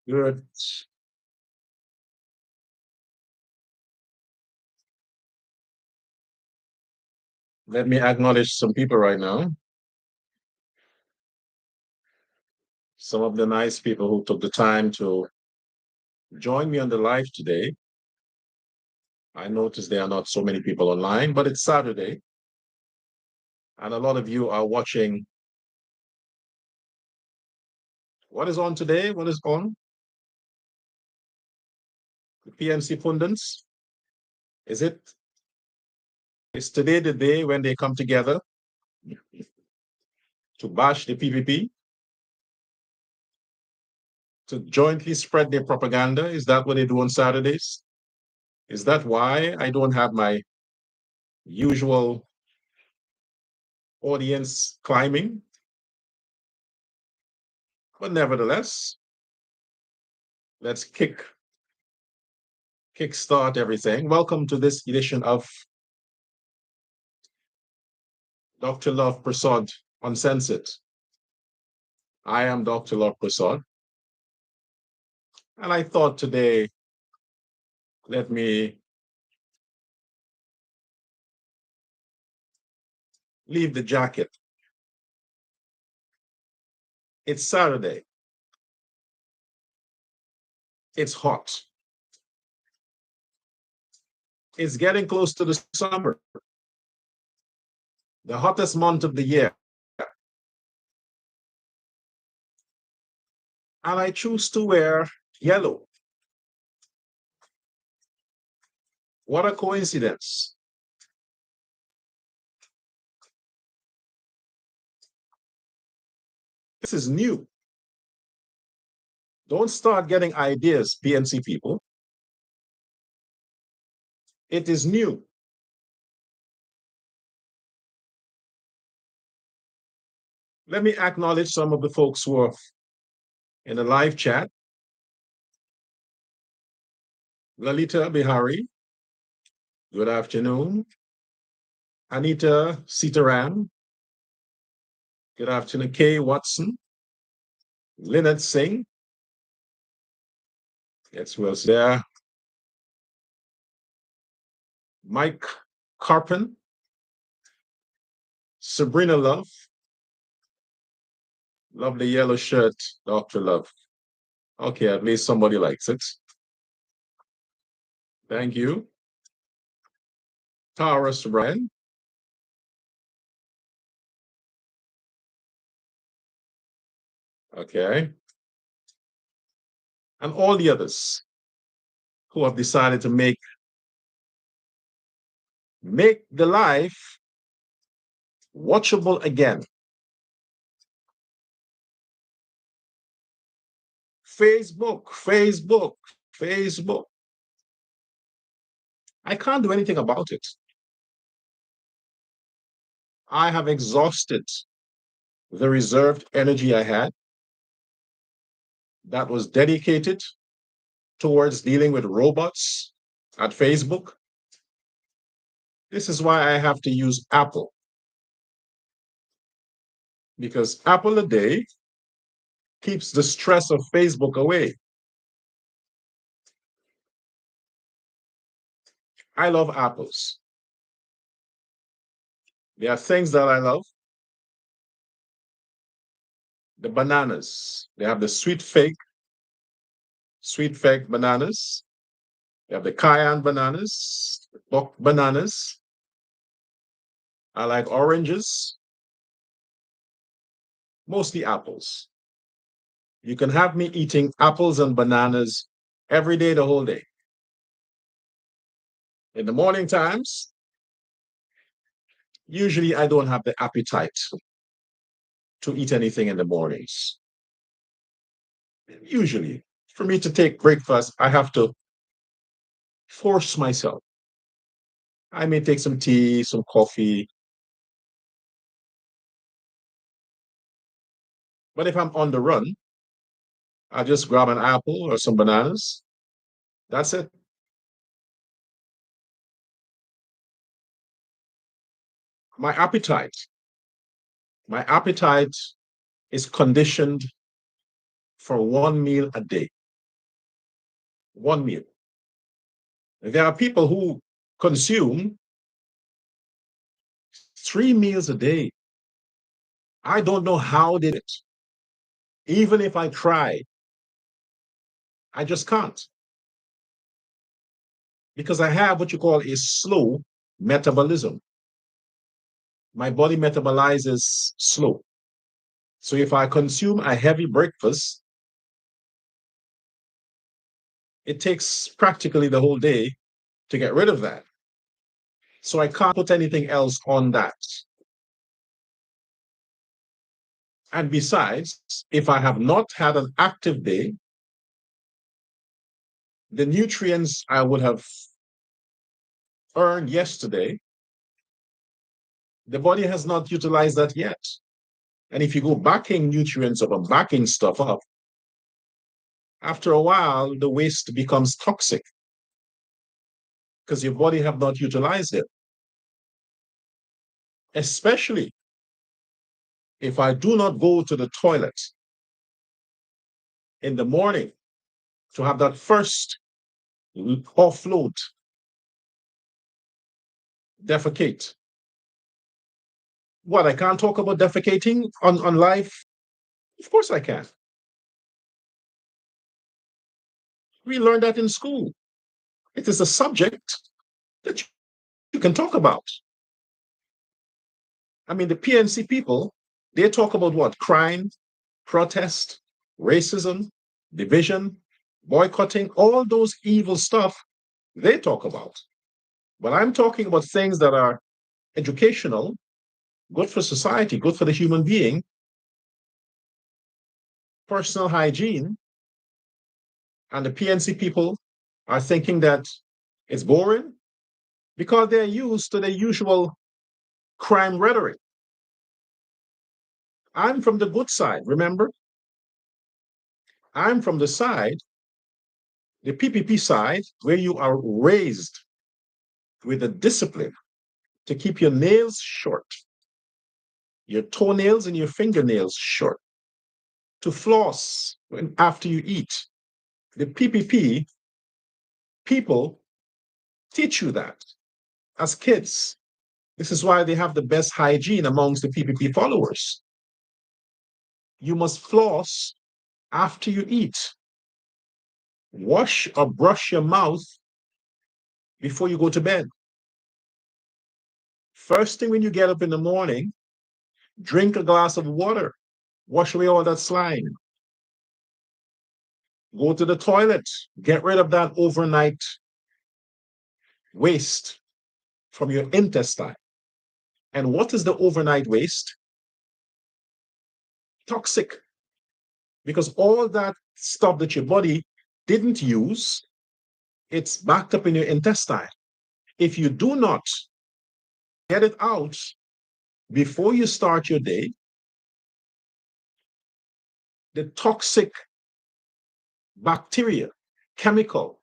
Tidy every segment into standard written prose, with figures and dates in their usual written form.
Good. Let me acknowledge some people right now. Some of the nice people who took the time to join me on the live today. I noticed there are not so many people online, but it's Saturday, and a lot of you are watching. What is on today? What is on? The PNC pundits? Is it? Is today the day when they come together to bash the PPP? To jointly spread their propaganda? Is that what they do on Saturdays? Is that why I don't have my usual audience climbing? But nevertheless, let's kickstart everything. Welcome to this edition of Dr. Love Prasad Uncensored. I am Dr. Love Prasad, and I thought today, let me leave the jacket. It's Saturday. It's hot. It's getting close to the summer, the hottest month of the year. And I choose to wear yellow. What a coincidence. This is new. Don't start getting ideas, PNC people. It is new. Let me acknowledge some of the folks who are in the live chat. Lalita Bihari, good afternoon. Anita Sitaram, good afternoon. Kay Watson, Lynette Singh, that's who else there. Mike Carpen, Sabrina Love, love the yellow shirt, Dr. Love. Okay, at least somebody likes it. Thank you. Taurus Brian. Okay. And all the others who have decided to make the life watchable again. Facebook. I can't do anything about it. I have exhausted the reserved energy I had that was dedicated towards dealing with robots at Facebook. This is why I have to use Apple. Because Apple a day keeps the stress of Facebook away. I love apples. There are things that I love. The bananas. They have the sweet fig bananas. They have the cayenne bananas, the buck bananas. I like oranges, mostly apples. You can have me eating apples and bananas every day, the whole day. In the morning times, usually I don't have the appetite to eat anything in the mornings. Usually, for me to take breakfast, I have to force myself. I may take some tea, some coffee. But if I'm on the run, I just grab an apple or some bananas. That's it. My appetite, my appetite is conditioned for one meal a day. one meal. There are people who consume 3 meals a day. I don't know how they did it. Even if I try, I just can't because I have what you call a slow metabolism. My body metabolizes slow. So if I consume a heavy breakfast, it takes practically the whole day to get rid of that. So I can't put anything else on that. And besides, if I have not had an active day, the nutrients I would have earned yesterday, the body has not utilized that yet. And if you go backing nutrients up and backing stuff up, after a while, the waste becomes toxic because your body have not utilized it. Especially if I do not go to the toilet in the morning to have that first offload, defecate. What, I can't talk about defecating on live? Of course I can. We learned that in school. It is a subject that you can talk about. I mean, the PNC people, they talk about what? Crime, protest, racism, division, boycotting, all those evil stuff they talk about. But I'm talking about things that are educational, good for society, good for the human being, personal hygiene, and the PNC people are thinking that it's boring because they're used to the usual crime rhetoric. I'm from the good side, remember? I'm from the side, the PPP side, where you are raised with the discipline to keep your nails short, your toenails and your fingernails short, to floss after you eat. The PPP people teach you that as kids. This is why they have the best hygiene amongst the PPP followers. You must floss after you eat. Wash or brush your mouth before you go to bed. First thing when you get up in the morning, drink a glass of water. Wash away all that slime. Go to the toilet. Get rid of that overnight waste from your intestine. And what is the overnight waste? Toxic. Because all that stuff that your body didn't use, it's backed up in your intestine. If you do not get it out before you start your day, the toxic bacteria, chemical,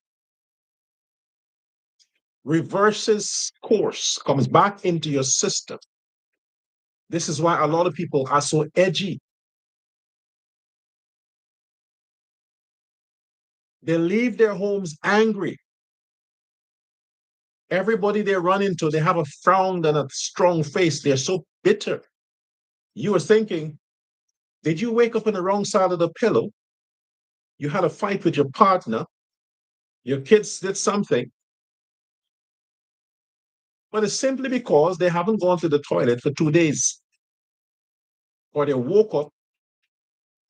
reverses course, comes back into your system. This is why a lot of people are so edgy. They leave their homes angry. Everybody they run into, they have a frown and a strong face. They're so bitter. You are thinking, did you wake up on the wrong side of the pillow? You had a fight with your partner. Your kids did something. But it's simply because they haven't gone to the toilet for 2 days. Or they woke up,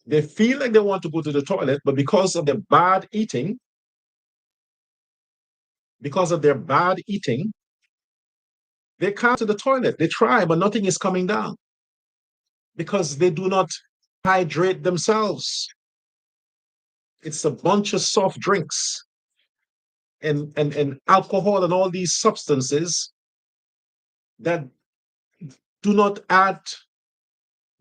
they feel like they want to go to the toilet, but because of their bad eating, they can't to the toilet. They try, but nothing is coming down because they do not hydrate themselves. It's a bunch of soft drinks and alcohol and all these substances that do not add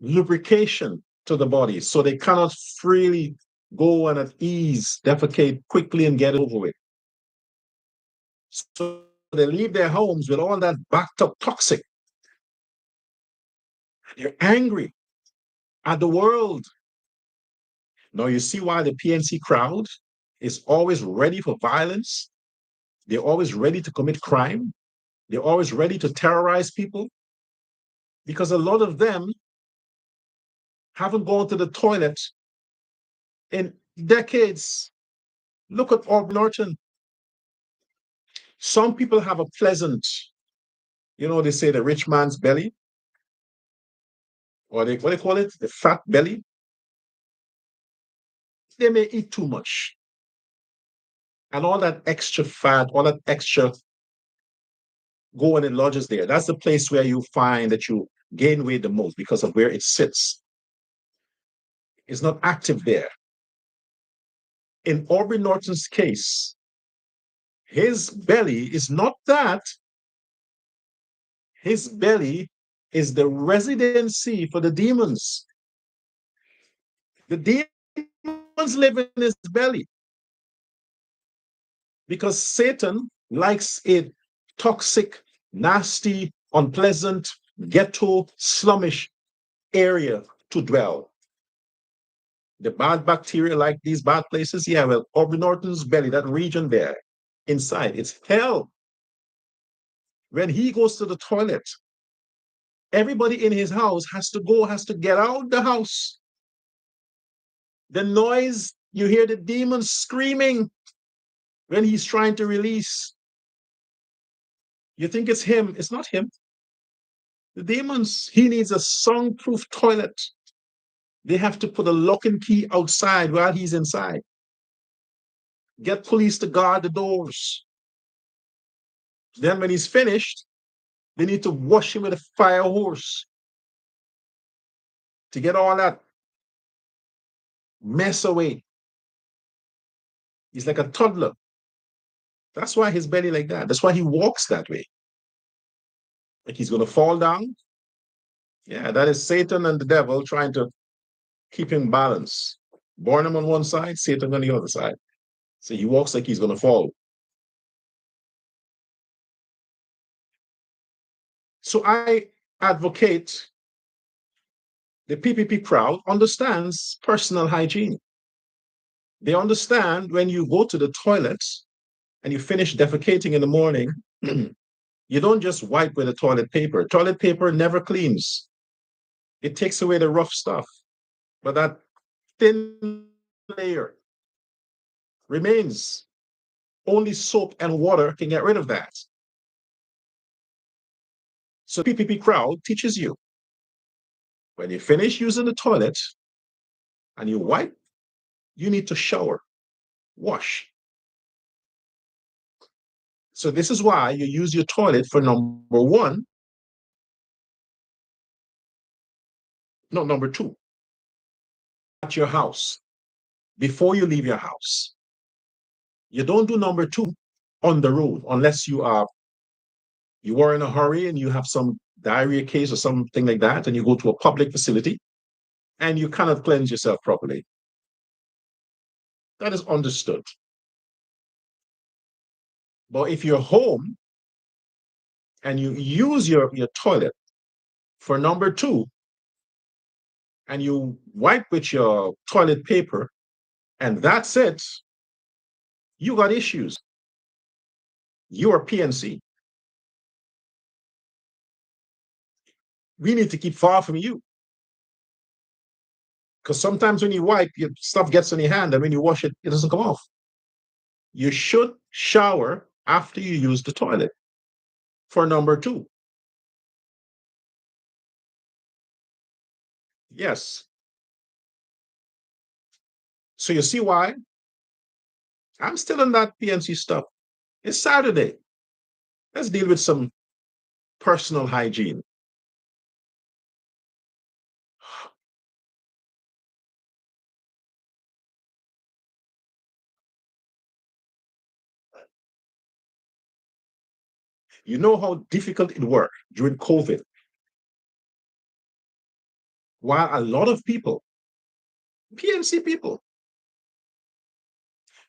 lubrication to the body. So they cannot freely go and at ease defecate quickly and get over it. So they leave their homes with all that backed up toxic. They're angry at the world. Now you see why the PNC crowd is always ready for violence. They're always ready to commit crime. They're always ready to terrorize people because a lot of them haven't gone to the toilet in decades. Look at Orb Norton. Some people have a pleasant, they say the rich man's belly, or what they call it, the fat belly. They may eat too much. And all that extra fat, all that extra go and it lodges there. That's the place where you find that you gain weight the most because of where it sits. It's not active there. In Aubrey Norton's case, his belly is not that. His belly is the residency for the demons. The demons live in his belly because Satan likes a toxic, nasty, unpleasant, ghetto, slummish area to dwell. The bad bacteria like these bad places, yeah, well, Aubrey Norton's belly, that region there, inside, it's hell. When he goes to the toilet, everybody in his house has to get out the house. The noise, you hear the demons screaming when he's trying to release. You think it's him. It's not him. The demons, he needs a soundproof toilet. They have to put a lock and key outside while he's inside. Get police to guard the doors. Then when he's finished, they need to wash him with a fire hose to get all that mess away. He's like a toddler. That's why his belly like that. That's why he walks that way. Like he's going to fall down. Yeah, that is Satan and the devil trying to keep him balanced. Born him on one side, Satan on the other side. So he walks like he's going to fall. So I advocate the PPP crowd understands personal hygiene. They understand when you go to the toilet and you finish defecating in the morning, you don't just wipe with the toilet paper. Toilet paper never cleans. It takes away the rough stuff. But that thin layer remains. Only soap and water can get rid of that. So PPP crowd teaches you when you finish using the toilet and you wipe, you need to shower, wash. So this is why you use your toilet for number one, no, number two, at your house, before you leave your house. You don't do number two on the road unless you are in a hurry and you have some diarrhea case or something like that, and you go to a public facility and you cannot cleanse yourself properly. That is understood. But if you're home and you use your toilet for number two and you wipe with your toilet paper and that's it, you got issues. You are PNC. We need to keep far from you. Because sometimes when you wipe, your stuff gets on your hand, and when you wash it, it doesn't come off. You should shower after you use the toilet for number two. Yes. So you see why? I'm still on that PNC stuff. It's Saturday. Let's deal with some personal hygiene. You know how difficult it was during COVID, while a lot of people, PNC people,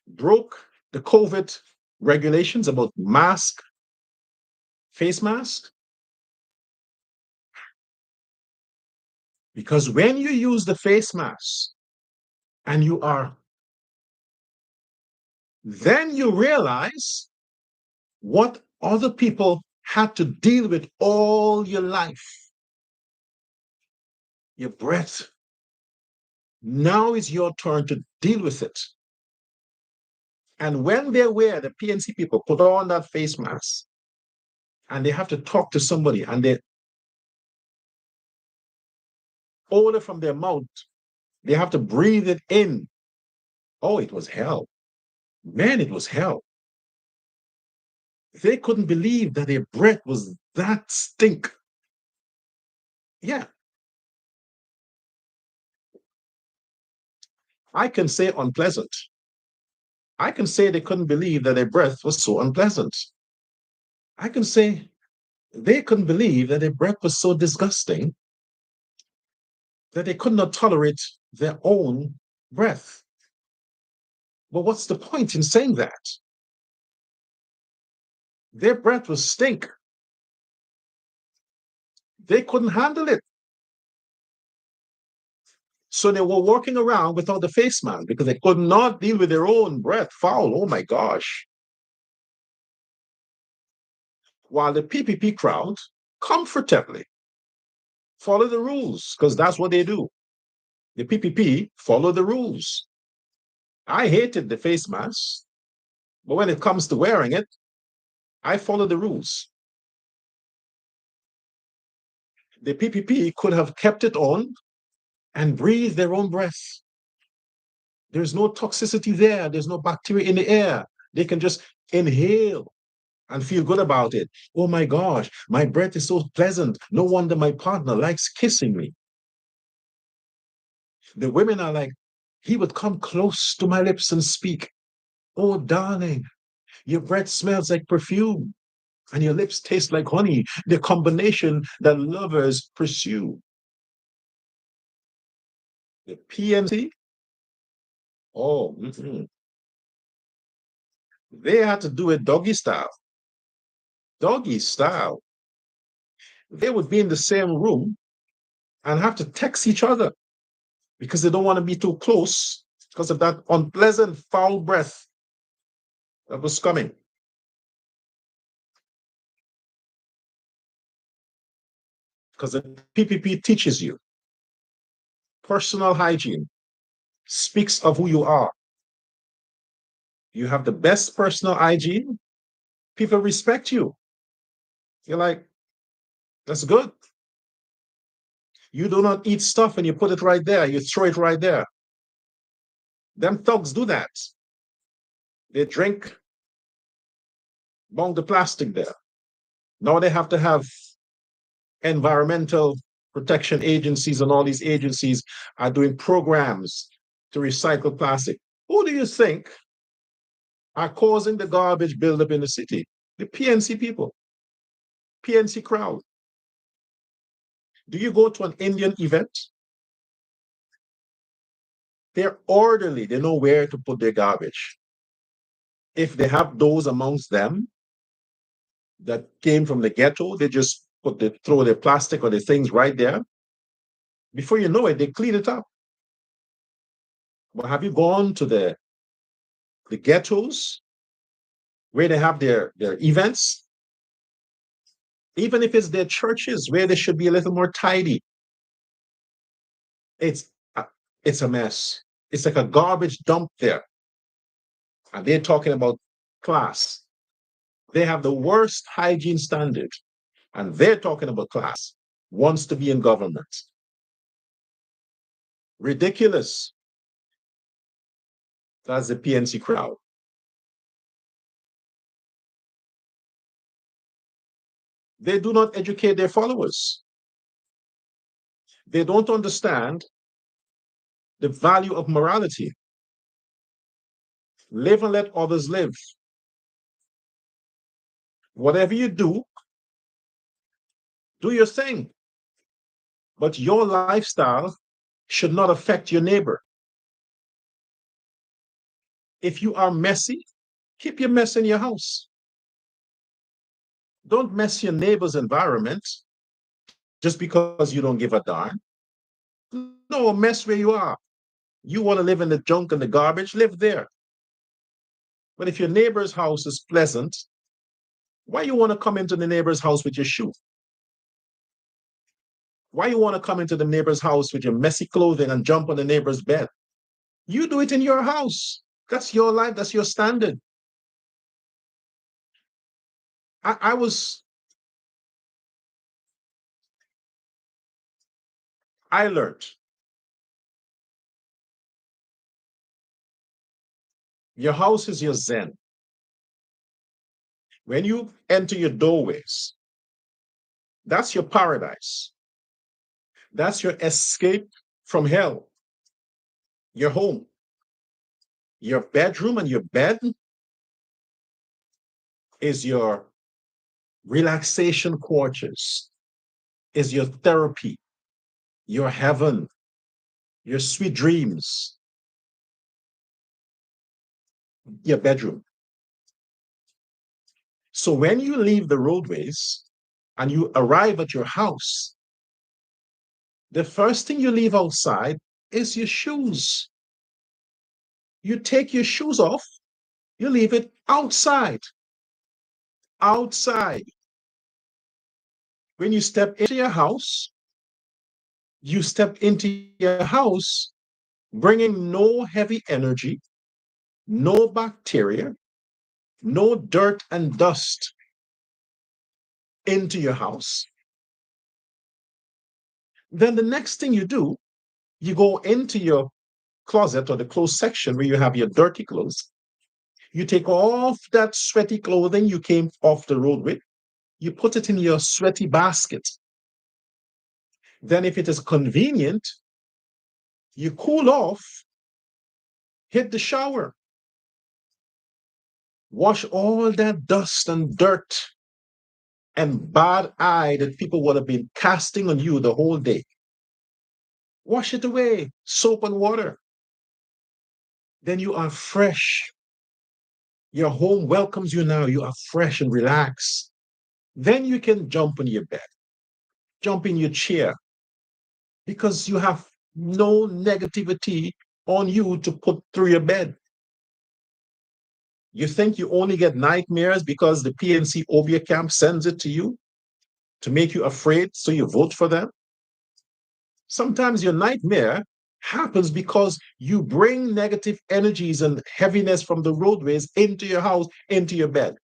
broke the COVID regulations about face mask. Because when you use the face mask and you are Then you realize what other people had to deal with all your life. Your breath. Now is your turn to deal with it. And when they wear, the PNC people put on that face mask and they have to talk to somebody and they odor from their mouth, they have to breathe it in. Oh, it was hell. Man, it was hell. They couldn't believe that their breath was that stink. Yeah, I can say unpleasant. I can say they couldn't believe that their breath was so unpleasant. I can say they couldn't believe that their breath was so disgusting that they could not tolerate their own breath. But what's the point in saying that? Their breath was stink. They couldn't handle it. So they were walking around without the face mask because they could not deal with their own breath foul. Oh my gosh. While the PPP crowd comfortably follow the rules because that's what they do. The PPP follow the rules. I hated the face mask, but when it comes to wearing it, I follow the rules. The PPP could have kept it on and breathe their own breath. There's no toxicity there. There's no bacteria in the air. They can just inhale and feel good about it. Oh my gosh, my breath is so pleasant. No wonder my partner likes kissing me. The women are like, he would come close to my lips and speak. Oh, darling, your breath smells like perfume and your lips taste like honey, the combination that lovers pursue. The PNC, oh, they had to do it doggy style. Doggy style. They would be in the same room and have to text each other because they don't want to be too close because of that unpleasant foul breath that was coming. Because the PPP teaches you personal hygiene, speaks of who you are. You have the best personal hygiene, people respect you. You're like, that's good. You do not eat stuff and you put it right there, you throw it right there. Them thugs do that. They drink among the plastic there. Now they have to have environmental protection agencies and all these agencies are doing programs to recycle plastic. Who do you think are causing the garbage buildup in the city? The PNC people, PNC crowd. Do you go to an Indian event? They're orderly. They know where to put their garbage. If they have those amongst them that came from the ghetto, they just throw their plastic or their things right there. Before you know it, they clean it up. But have you gone to the ghettos where they have their events? Even if it's their churches where they should be a little more tidy, it's a, it's a mess. It's like a garbage dump there. And they're talking about class. They have the worst hygiene standard. And they're talking about class. Wants to be in government. Ridiculous. That's the PNC crowd. They do not educate their followers. They don't understand the value of morality. Live and let others live. Whatever you do your thing. But your lifestyle should not affect your neighbor. If you are messy, keep your mess in your house. Don't mess your neighbor's environment just because you don't give a darn. No, mess where you are. You want to live in the junk and the garbage, live there. But if your neighbor's house is pleasant, why you want to come into the neighbor's house with your shoe? Why you want to come into the neighbor's house with your messy clothing and jump on the neighbor's bed? You do it in your house. That's your life. That's your standard. I was, I learned your house is your zen. When you enter your doorways, that's your paradise. That's your escape from hell. Your home, your bedroom and your bed is your relaxation quarters, is your therapy, your heaven, your sweet dreams, your bedroom. So when you leave the roadways and you arrive at your house, the first thing you leave outside is your shoes. You take your shoes off, you leave it outside. Outside. When you step into your house, you step into your house bringing no heavy energy, no bacteria, no dirt and dust into your house. Then the next thing you do, you go into your closet or the clothes section where you have your dirty clothes. You take off that sweaty clothing you came off the road with. You put it in your sweaty basket. Then, if it is convenient, you cool off, hit the shower, wash all that dust and dirt and bad eye that people would have been casting on you the whole day. Wash it away, soap and water. Then you are fresh. Your home welcomes you now. You are fresh and relaxed. Then you can jump in your bed, jump in your chair, because you have no negativity on you to put through your bed. You think you only get nightmares because the PNC over camp sends it to you to make you afraid, so you vote for them? Sometimes your nightmare happens because you bring negative energies and heaviness from the roadways into your house, into your bed.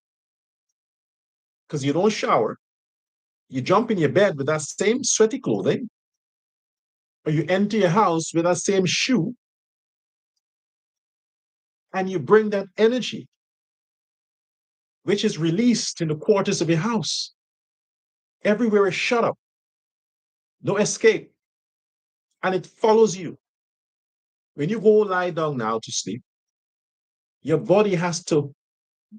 Because you don't shower, you jump in your bed with that same sweaty clothing, or you enter your house with that same shoe, and you bring that energy, which is released in the quarters of your house. Everywhere is shut up, no escape, and it follows you. When you go lie down now to sleep, your body has to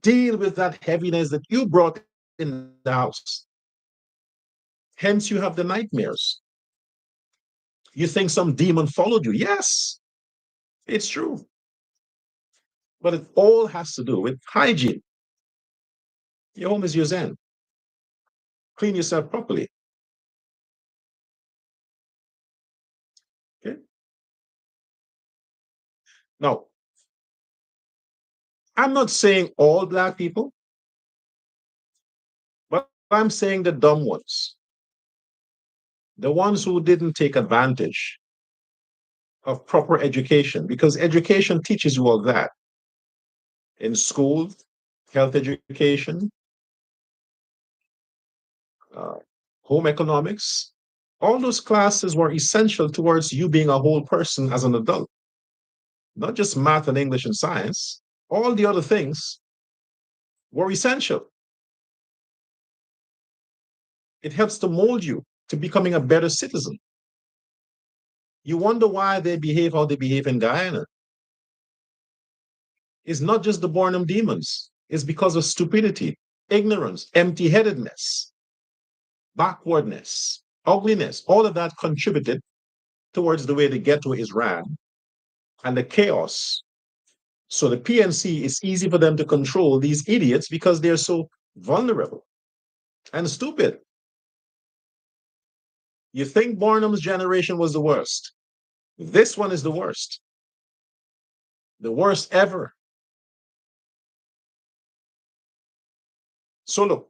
deal with that heaviness that you brought in the house. Hence, you have the nightmares. You think some demon followed you. Yes, it's true. But it all has to do with hygiene. Your home is your zen. Clean yourself properly. Okay. Now, I'm not saying all Black people, but I'm saying the dumb ones, the ones who didn't take advantage of proper education, because education teaches you all that in school, health education, uh, home economics. All those classes were essential towards you being a whole person as an adult, not just math and English and science. All the other things were essential. It helps to mold you to becoming a better citizen. You wonder why they behave how they behave in Guyana. It's not just the Bornum demons. It's because of stupidity, ignorance, empty-headedness, backwardness, ugliness. All of that contributed towards the way the ghetto is ran and the chaos. So the PNC, is easy for them to control these idiots because they're so vulnerable and stupid. You think Barnum's generation was the worst? This one is the worst ever. So look,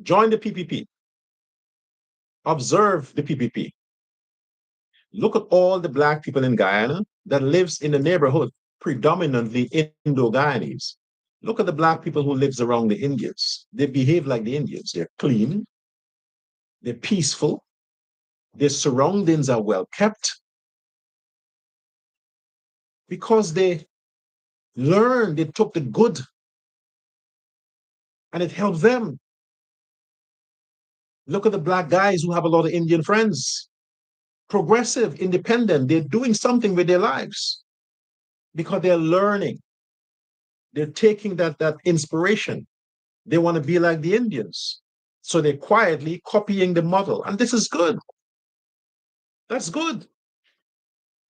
join the PPP. Observe the PPP. Look at all the Black people in Guyana that lives in the neighborhood, predominantly Indo-Guyanese. Look at the Black people who lives around the Indians. They behave like the Indians. They're clean, they're peaceful, their surroundings are well kept because they learned, they took the good and it helped them. Look at the Black guys who have a lot of Indian friends, progressive, independent. They're doing something with their lives because they're learning. They're taking that inspiration. They want to be like the Indians. So they're quietly copying the model. And this is good. That's good.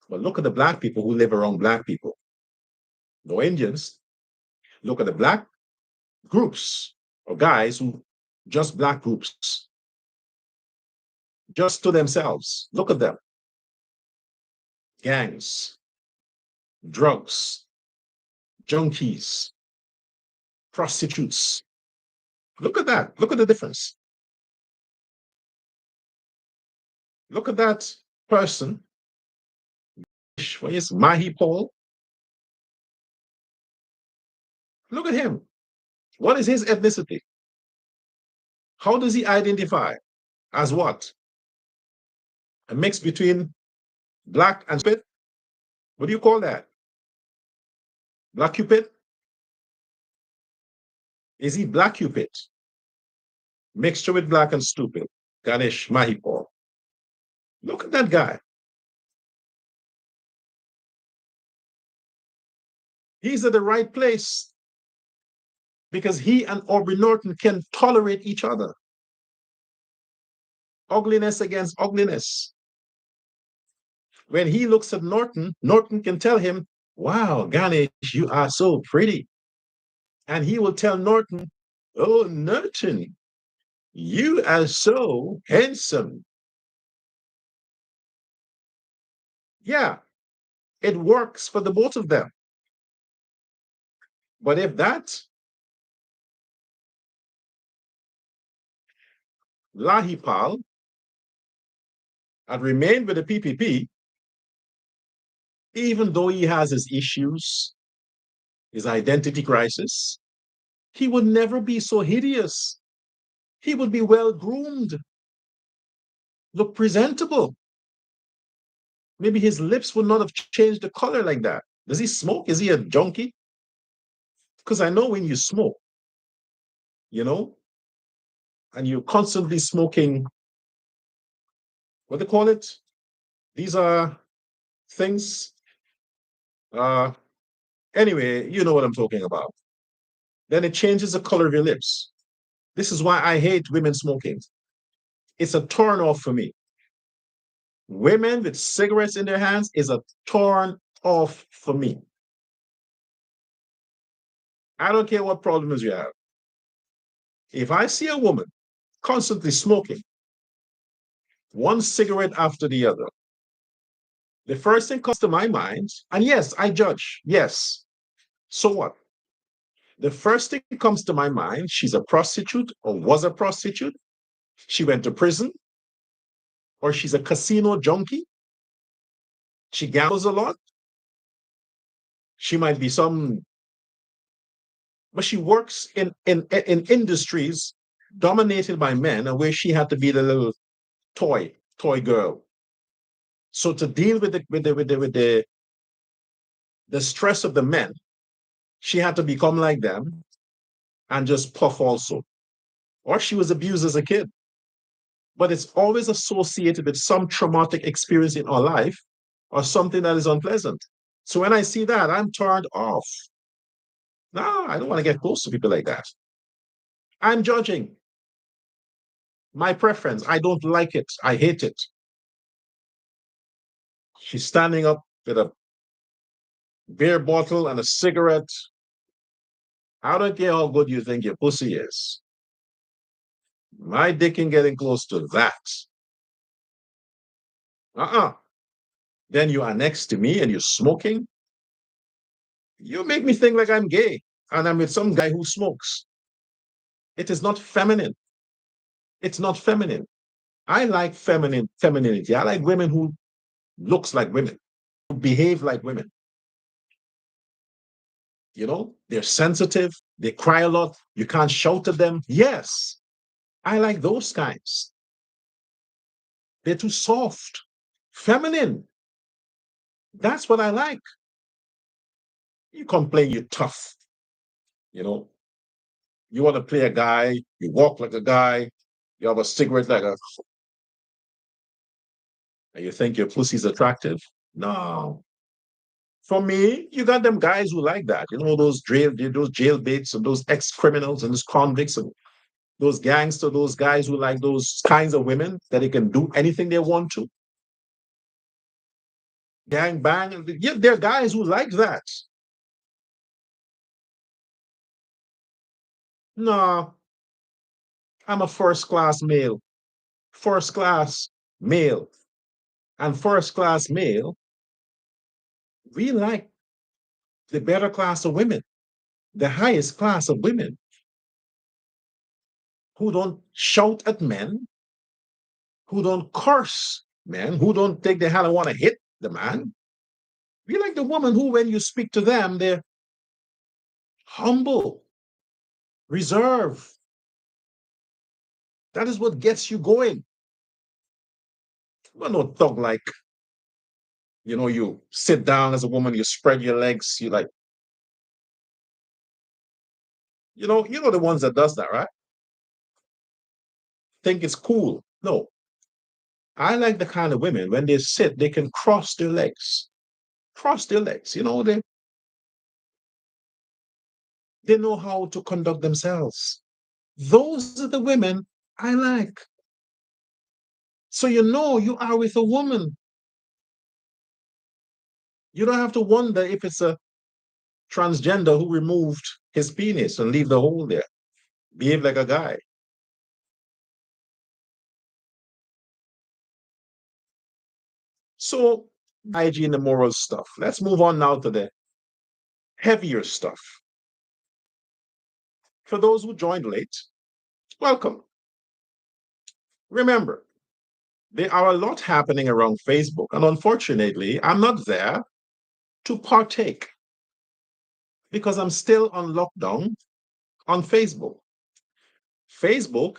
But look at the Black people who live around Black people. No Indians. Look at the Black groups or guys who just Black groups, just to themselves. Look at them. Gangs, drugs, junkies, prostitutes. Look at that. Look at the difference. Look at that person. What is Mahi Paul? Look at him. What is his ethnicity? How does he identify? As what? A mix between Black and Cupid? What do you call that? Black Cupid? Is he Black Cupid? Mixture with Black and stupid. Ganesh Mahipal. Look at that guy. He's at the right place because he and Aubrey Norton can tolerate each other. Ugliness against ugliness. When he looks at Norton, Norton can tell him, wow, Ganesh, you are so pretty. And he will tell Norton, oh, Norton, you are so handsome. Yeah, it works for the both of them. But if that Lahipal had remained with the PPP, even though he has his issues, his identity crisis, he would never be so hideous. He would be well groomed, look presentable. Maybe his lips would not have changed the color like that. Does he smoke? Is he a junkie? Because I know when you smoke, you know, and you're constantly smoking, what do they call it? These are things. Anyway, you know what I'm talking about. Then it changes the color of your lips. This is why I hate women smoking. It's a turn off for me. Women with cigarettes in their hands is a turn off for me. I don't care what problems you have. If I see a woman constantly smoking, one cigarette after the other, the first thing comes to my mind, and yes, I judge, yes. So what? The first thing comes to my mind, she's a prostitute or was a prostitute. She went to prison, or she's a casino junkie. She gambles a lot. She might be some, but she works in industries dominated by men, and where she had to be the little toy girl. So to deal with the stress of the men, she had to become like them and just puff also. Or she was abused as a kid. But it's always associated with some traumatic experience in our life or something that is unpleasant. So when I see that, I'm turned off. No, I don't want to get close to people like that. I'm judging. My preference. I don't like it. I hate it. She's standing up with a beer bottle and a cigarette. I don't care how good you think your pussy is. My dick ain't getting close to that. Then you are next to me and you're smoking. You make me think like I'm gay. and I'm with some guy who smokes. It is not feminine. It's not feminine. I like femininity. I like women who looks like women, who behave like women. They're sensitive. They cry a lot. You can't shout at them. Yes, I like those kinds. They're too soft, feminine. That's what I like. You complain you're tough. You know, you want to play a guy, you walk like a guy, you have a cigarette like a, and you think your pussy's attractive. No. For me, you got them guys who like that. Those jailbaits and those ex-criminals and those convicts and those gangsters, those guys who like those kinds of women that they can do anything they want to. Gang bang. Yeah, there are guys who like that. No, I'm a first class male. First class male. And first class male, we like the better class of women, the highest class of women who don't shout at men, who don't curse men, who don't think they hell and want to hit the man. We like the woman who, when you speak to them, they're humble, reserved. That is what gets you going. Well, no thug like, you sit down as a woman, you spread your legs, you like, the ones that does that, right? Think it's cool. No, I like the kind of women when they sit, they can cross their legs. Cross their legs. They know how to conduct themselves. Those are the women I like. So you are with a woman. You don't have to wonder if it's a transgender who removed his penis and leave the hole there. Behave like a guy. So hygiene and moral stuff. Let's move on now to the heavier stuff. For those who joined late, welcome. Remember, there are a lot happening around Facebook, and unfortunately, I'm not there to partake because I'm still on lockdown on Facebook. Facebook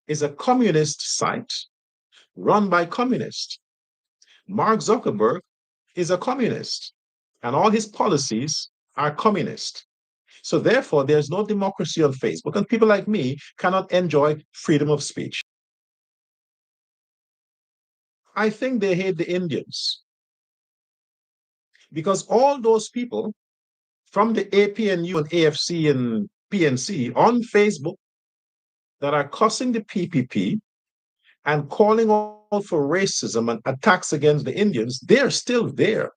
is a communist site run by communists. Mark Zuckerberg is a communist, and all his policies are communist. So therefore, there's no democracy on Facebook, and people like me cannot enjoy freedom of speech. I think they hate the Indians because all those people from the APNU and AFC and PNC on Facebook that are cussing the PPP and calling out for racism and attacks against the Indians, they're still there.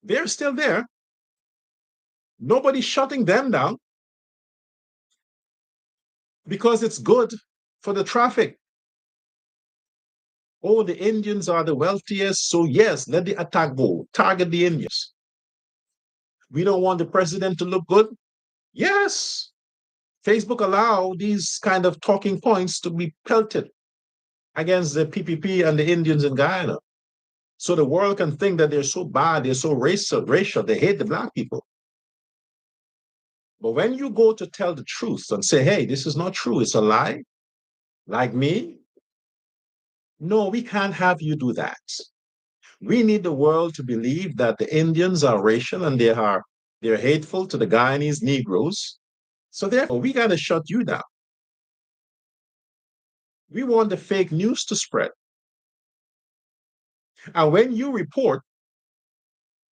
They're still there. Nobody's shutting them down because it's good for the traffic. Oh, the Indians are the wealthiest, so yes, let the attack go. Target the Indians. We don't want the president to look good. Yes, Facebook allow these kind of talking points to be pelted against the PPP and the Indians in Guyana. So the world can think that they're so bad, they're so racial, they hate the black people. But when you go to tell the truth and say, hey, this is not true, it's a lie, like me, no, we can't have you do that. We need the world to believe that the Indians are racial and they're hateful to the Guyanese Negroes. So therefore, we got to shut you down. We want the fake news to spread. And when you report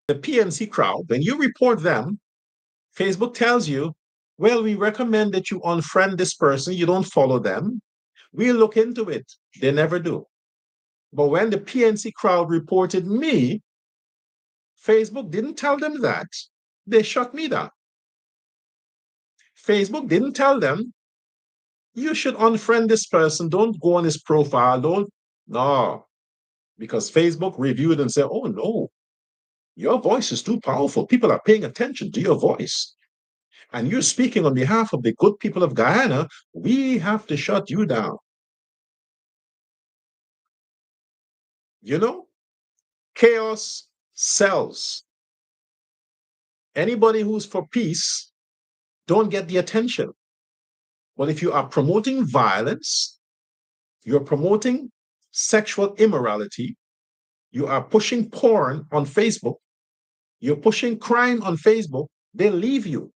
the PNC crowd, when you report them, Facebook tells you, well, we recommend that you unfriend this person. You don't follow them. We'll look into it. They never do. But when the PNC crowd reported me, Facebook didn't tell them that. They shut me down. Facebook didn't tell them, you should unfriend this person. Don't go on his profile. Don't. No. Because Facebook reviewed and said, oh, no. Your voice is too powerful. People are paying attention to your voice. And you're speaking on behalf of the good people of Guyana. We have to shut you down. You know, chaos sells. Anybody who's for peace don't get the attention. But if you are promoting violence, you're promoting sexual immorality, you are pushing porn on Facebook, you're pushing crime on Facebook, they leave you.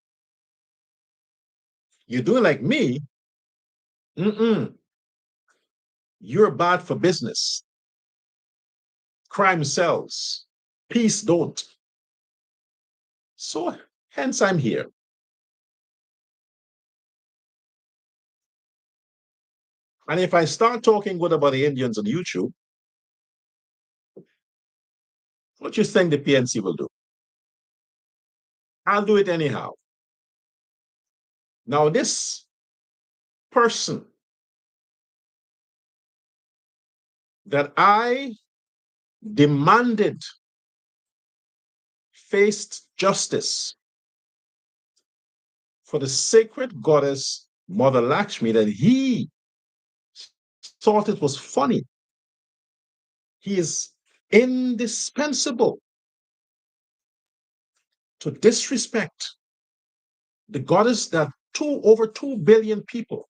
You're doing like me, you're bad for business. Crime sells, peace don't. So hence I'm here. And if I start talking good about the Indians on YouTube, what do you think the PNC will do? I'll do it anyhow. Now, this person that I demanded faced justice for the sacred goddess Mother Lakshmi, that he thought it was funny. He is indispensable to disrespect the goddess that over 2 billion people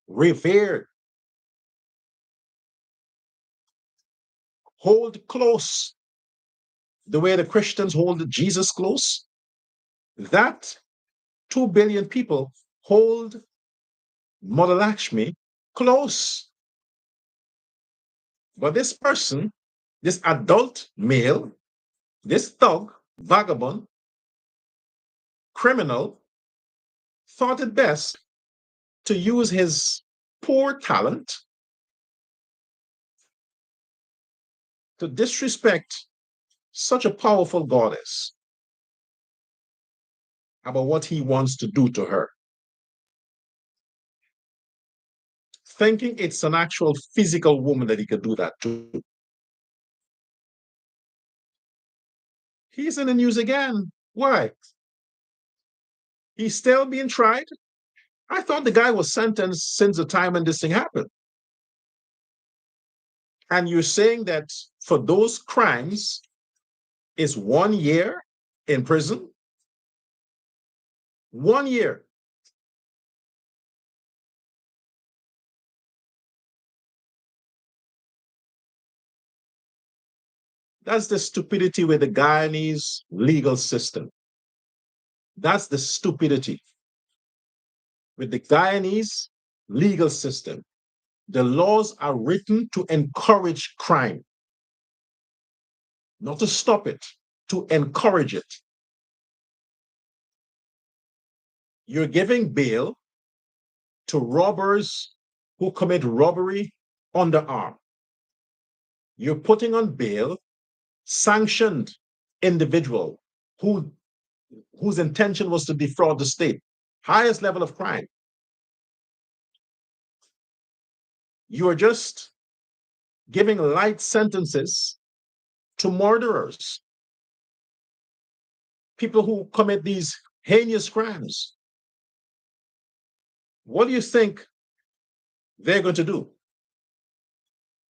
revered, hold close the way the Christians hold Jesus close. That 2 billion people hold Mother Lakshmi close. But this person, this adult male, this thug, vagabond, criminal, thought it best to use his poor talent to disrespect such a powerful goddess about what he wants to do to her, thinking it's an actual physical woman that he could do that to. He's in the news again. Why? He's still being tried? I thought the guy was sentenced since the time when this thing happened. And you're saying that for those crimes is 1 year in prison? 1 year. That's the stupidity with the Guyanese legal system. That's the stupidity with the Guyanese legal system. The laws are written to encourage crime, not to stop it, to encourage it. You're giving bail to robbers who commit robbery underarm. You're putting on bail sanctioned individual whose intention was to defraud the state. Highest level of crime. You are just giving light sentences to murderers, people who commit these heinous crimes. What do you think they're going to do?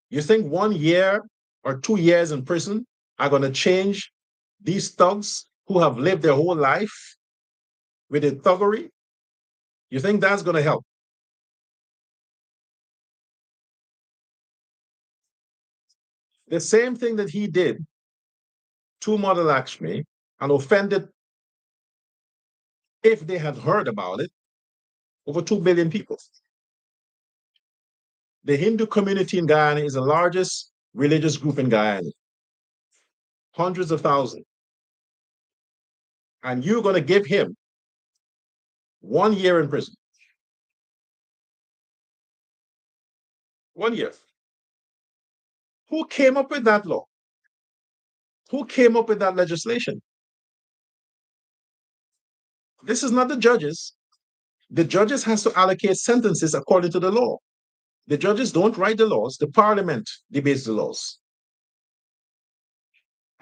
You think 1 year or 2 years in prison are going to change these thugs who have lived their whole life with a thuggery? You think that's going to help? The same thing that he did to Mother Lakshmi and offended, if they had heard about it, over 2 billion people. The Hindu community in Guyana is the largest religious group in Guyana, hundreds of thousands. And you're going to give him 1 year in prison. 1 year. Who came up with that law? Who came up with that legislation? This is not the judges. The judges has to allocate sentences according to the law. The judges don't write the laws. The parliament debates the laws.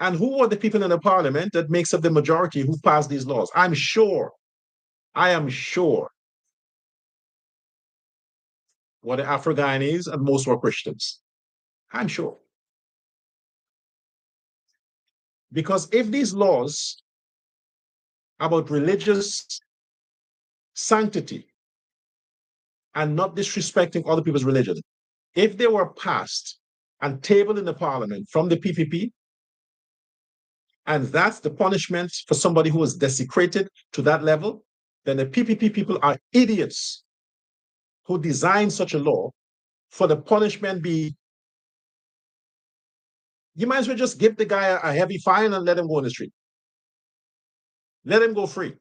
And who are the people in the parliament that makes up the majority who pass these laws? I am sure, were the Afro-Guyanese and most were Christians. I'm sure. Because if these laws about religious sanctity and not disrespecting other people's religion, if they were passed and tabled in the parliament from the PPP, and that's the punishment for somebody who was desecrated to that level, then the PPP people are idiots who designed such a law for the punishment be, you might as well just give the guy a heavy fine and let him go on the street. Let him go free.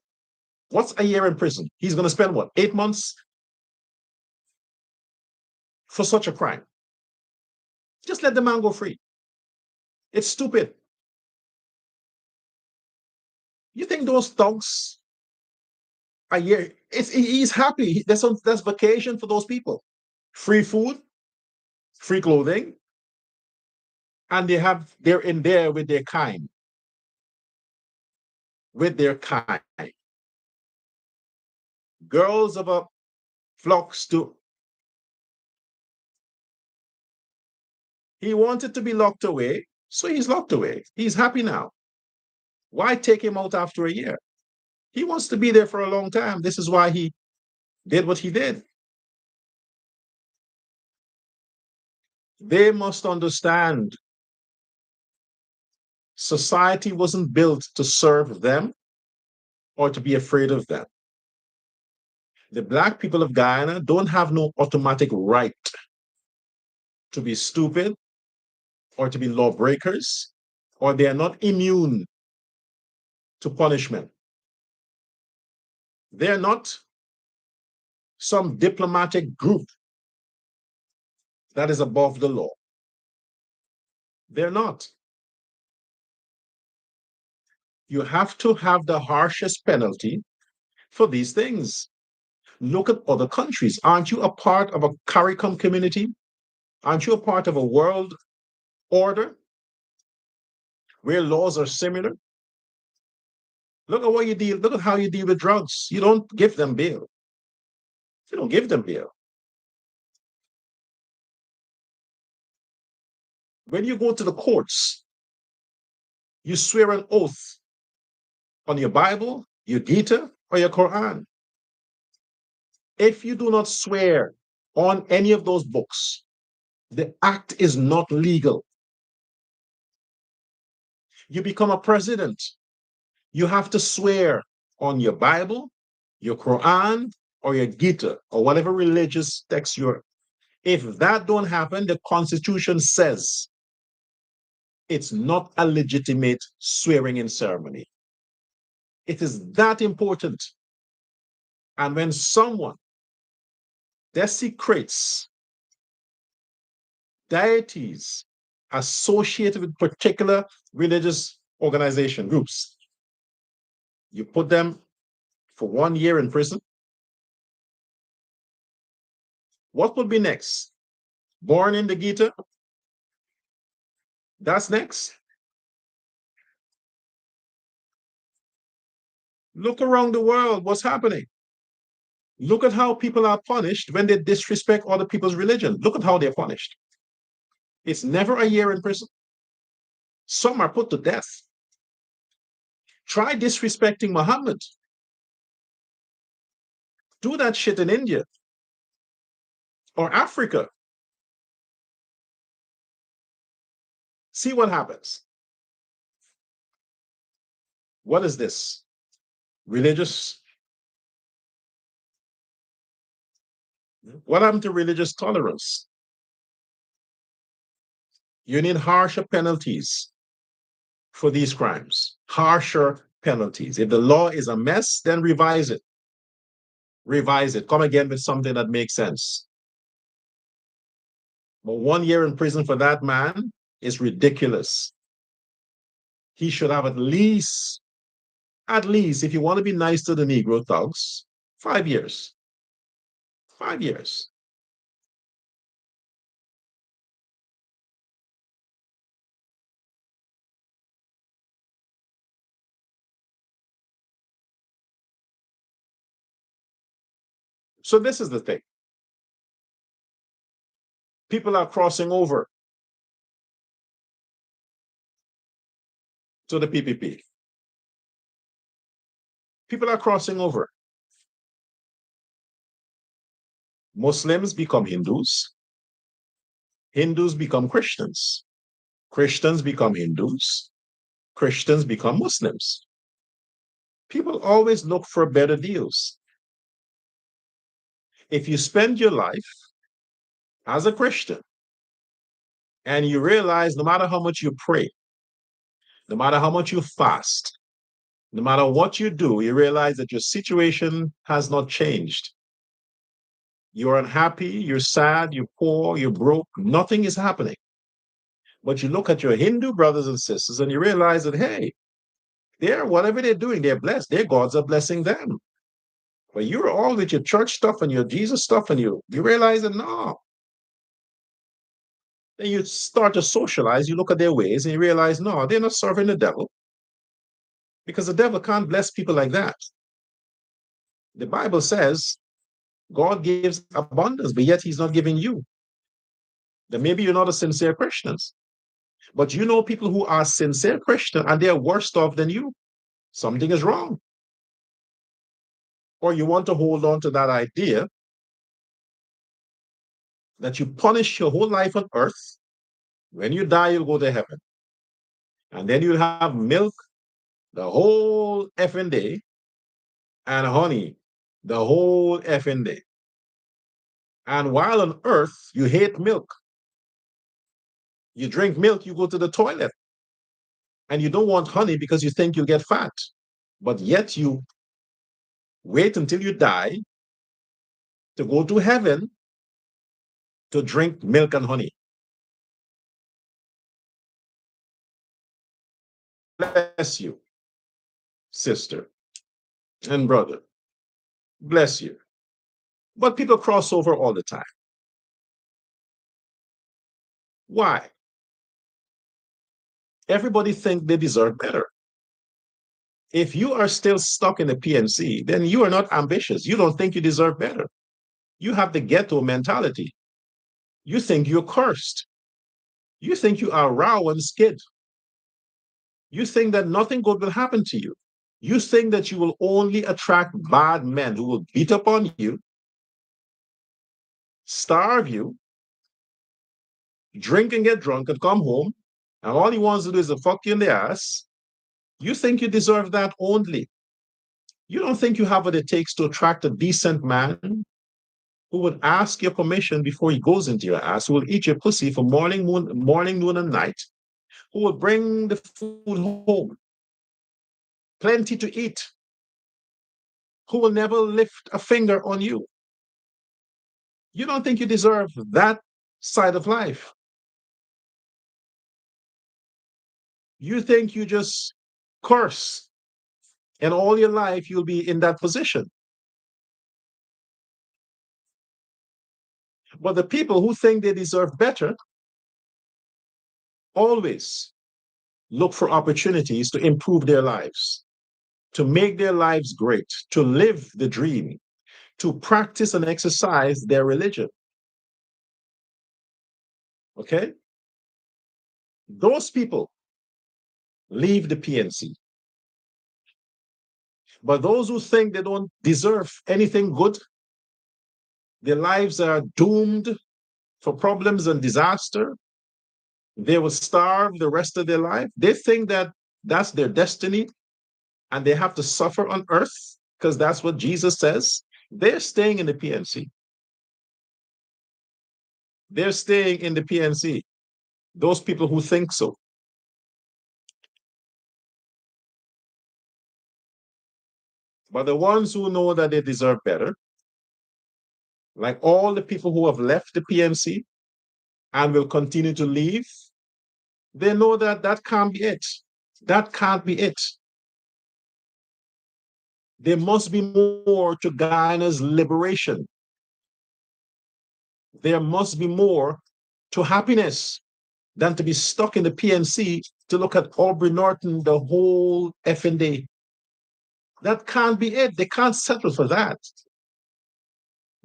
What's a year in prison? He's going to spend what, 8 months for such a crime? Just let the man go free. It's stupid. You think those thugs a year, he's happy. That's vacation for those people. Free food, free clothing, and they're in there with their kind. With their kind. Girls of a flocks to. He wanted to be locked away, so he's locked away. He's happy now. Why take him out after a year? He wants to be there for a long time. This is why he did what he did. They must understand society wasn't built to serve them or to be afraid of them. The Black people of Guyana don't have no automatic right to be stupid or to be lawbreakers, or they are not immune to punishment. They're not some diplomatic group that is above the law. They're not. You have to have the harshest penalty for these things. Look at other countries. Aren't you a part of a CARICOM community? Aren't you a part of a world order where laws are similar? Look at what you deal. Look at how you deal with drugs. You don't give them bail. You don't give them bail. When you go to the courts, you swear an oath on your Bible, your Gita, or your Quran. If you do not swear on any of those books, the act is not legal. You become a president, you have to swear on your Bible, your Quran, or your Gita, or whatever religious text you're. If that don't happen, the Constitution says it's not a legitimate swearing-in ceremony. It is that important. And when someone desecrates deities associated with particular religious organization groups, you put them for 1 year in prison. What would be next? Born in the Gita? That's next. Look around the world, what's happening? Look at how people are punished when they disrespect other people's religion. Look at how they're punished. It's never a year in prison. Some are put to death. Try disrespecting Muhammad. Do that shit in India or Africa. See what happens. What is this? Religious? What happened to religious tolerance? You need harsher penalties for these crimes. Harsher penalties. If the law is a mess, then revise it. Revise it. Come again with something that makes sense. But 1 year in prison for that man is ridiculous. He should have at least, if you want to be nice to the Negro thugs, 5 years. 5 years. So this is the thing. People are crossing over to the PPP. People are crossing over. Muslims become Hindus. Hindus become Christians. Christians become Hindus. Christians become Muslims. People always look for better deals. If you spend your life as a Christian and you realize no matter how much you pray, no matter how much you fast, no matter what you do, you realize that your situation has not changed. You're unhappy, you're sad, you're poor, you're broke, nothing is happening. But you look at your Hindu brothers and sisters and you realize that, hey, they're whatever they're doing, they're blessed. Their gods are blessing them. But you're all with your church stuff and your Jesus stuff, and you realize that no. Then you start to socialize, you look at their ways, and you realize, no, they're not serving the devil. Because the devil can't bless people like that. The Bible says God gives abundance, but yet he's not giving you. Then maybe you're not a sincere Christian. But you know people who are sincere Christian and they're worse off than you. Something is wrong. Or you want to hold on to that idea that you punish your whole life on earth. When you die, you'll go to heaven. And then you'll have milk the whole effing day and honey the whole effing day. And while on earth, you hate milk. You drink milk, you go to the toilet. And you don't want honey because you think you'll get fat. But yet you wait until you die to go to heaven to drink milk and honey. Bless you, sister and brother. Bless you. But people cross over all the time. Why? Everybody think they deserve better. If you are still stuck in the PNC, then you are not ambitious. You don't think you deserve better. You have the ghetto mentality. You think you're cursed. You think you are raw and skid. You think that nothing good will happen to you. You think that you will only attract bad men who will beat up on you, starve you, drink and get drunk and come home, and all he wants to do is to fuck you in the ass. You think you deserve that only. You don't think you have what it takes to attract a decent man who would ask your permission before he goes into your ass, who will eat your pussy for morning, noon, and night, who will bring the food home, plenty to eat, who will never lift a finger on you. You don't think you deserve that side of life. You think you just curse, and all your life you'll be in that position. But the people who think they deserve better always look for opportunities to improve their lives, to make their lives great, to live the dream, to practice and exercise their religion. Okay? Those people leave the PNC. But those who think they don't deserve anything good, their lives are doomed for problems and disaster, they will starve the rest of their life. They think that that's their destiny and they have to suffer on earth because that's what Jesus says. They're staying in the PNC. They're staying in the PNC. Those people who think so. But the ones who know that they deserve better, like all the people who have left the PNC and will continue to leave, they know that that can't be it. That can't be it. There must be more to Guyana's liberation. There must be more to happiness than to be stuck in the PNC to look at Aubrey Norton the whole effing day. That can't be it. They can't settle for that.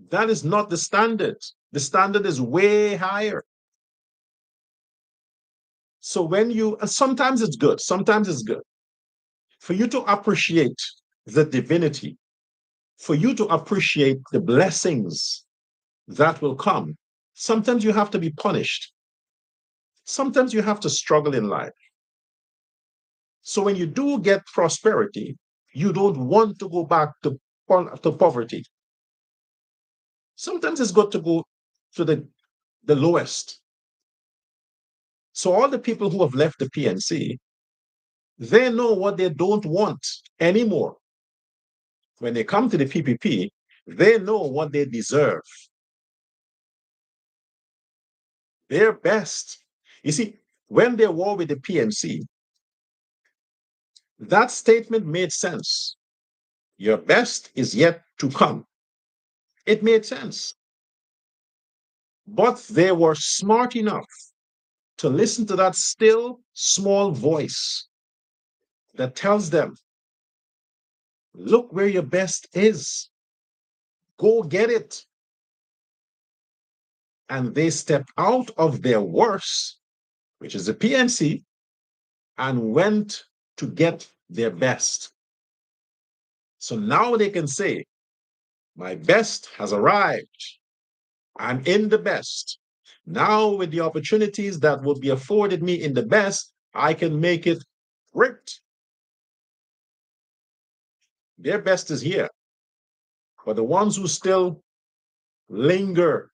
That is not the standard. The standard is way higher. So when you, and sometimes it's good for you to appreciate the divinity, for you to appreciate the blessings that will come. Sometimes you have to be punished. Sometimes you have to struggle in life. So when you do get prosperity, you don't want to go back to poverty. Sometimes it's good to go to the lowest. So all the people who have left the PNC, they know what they don't want anymore. When they come to the PPP, they know what they deserve. Their best. You see, when they were with the PNC, that statement made sense. Your best is yet to come. It made sense. But they were smart enough to listen to that still small voice that tells them, look where your best is. Go get it. And they stepped out of their worst, which is the PNC, and went to get their best. So now they can say, my best has arrived. I'm in the best. Now, with the opportunities that will be afforded me in the best, I can make it great. Their best is here. But the ones who still linger,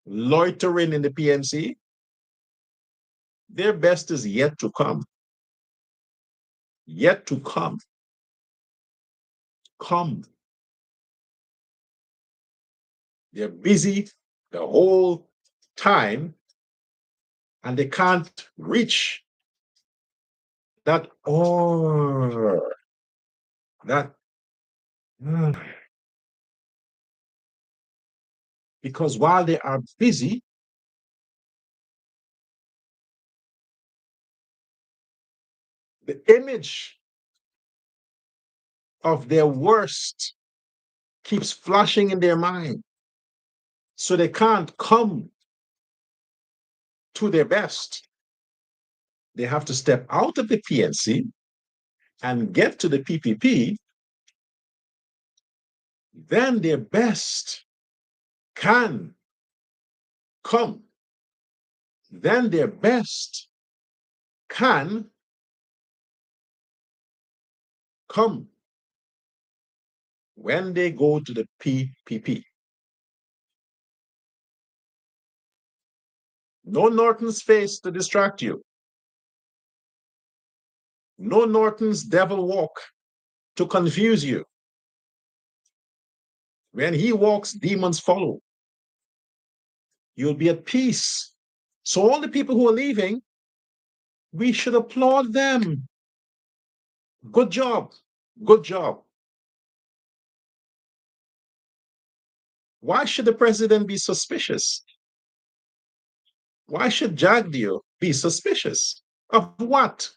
loitering in the PNC, their best is yet to come. Yet to come. Come. They're busy the whole time and they can't reach that or that. Because while they are busy, the image of their worst keeps flashing in their mind. So they can't come to their best. They have to step out of the PNC and get to the PPP. Then their best can come. Then their best can come when they go to the PPP. No Norton's face to distract you. No Norton's devil walk to confuse you. When he walks, demons follow. You'll be at peace. So all the people who are leaving, we should applaud them. Good job. Good job. Why should the president be suspicious? Why should Jagdeo be suspicious? Of what?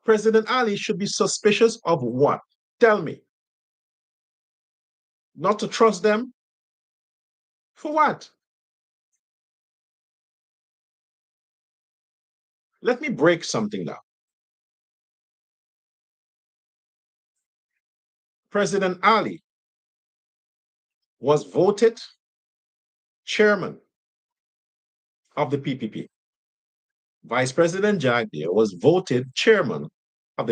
President Ali should be suspicious of what? Tell me. Not to trust them? For what? Let me break something down. President Ali was voted chairman of the PPP. Vice President Jagdeo was voted chairman of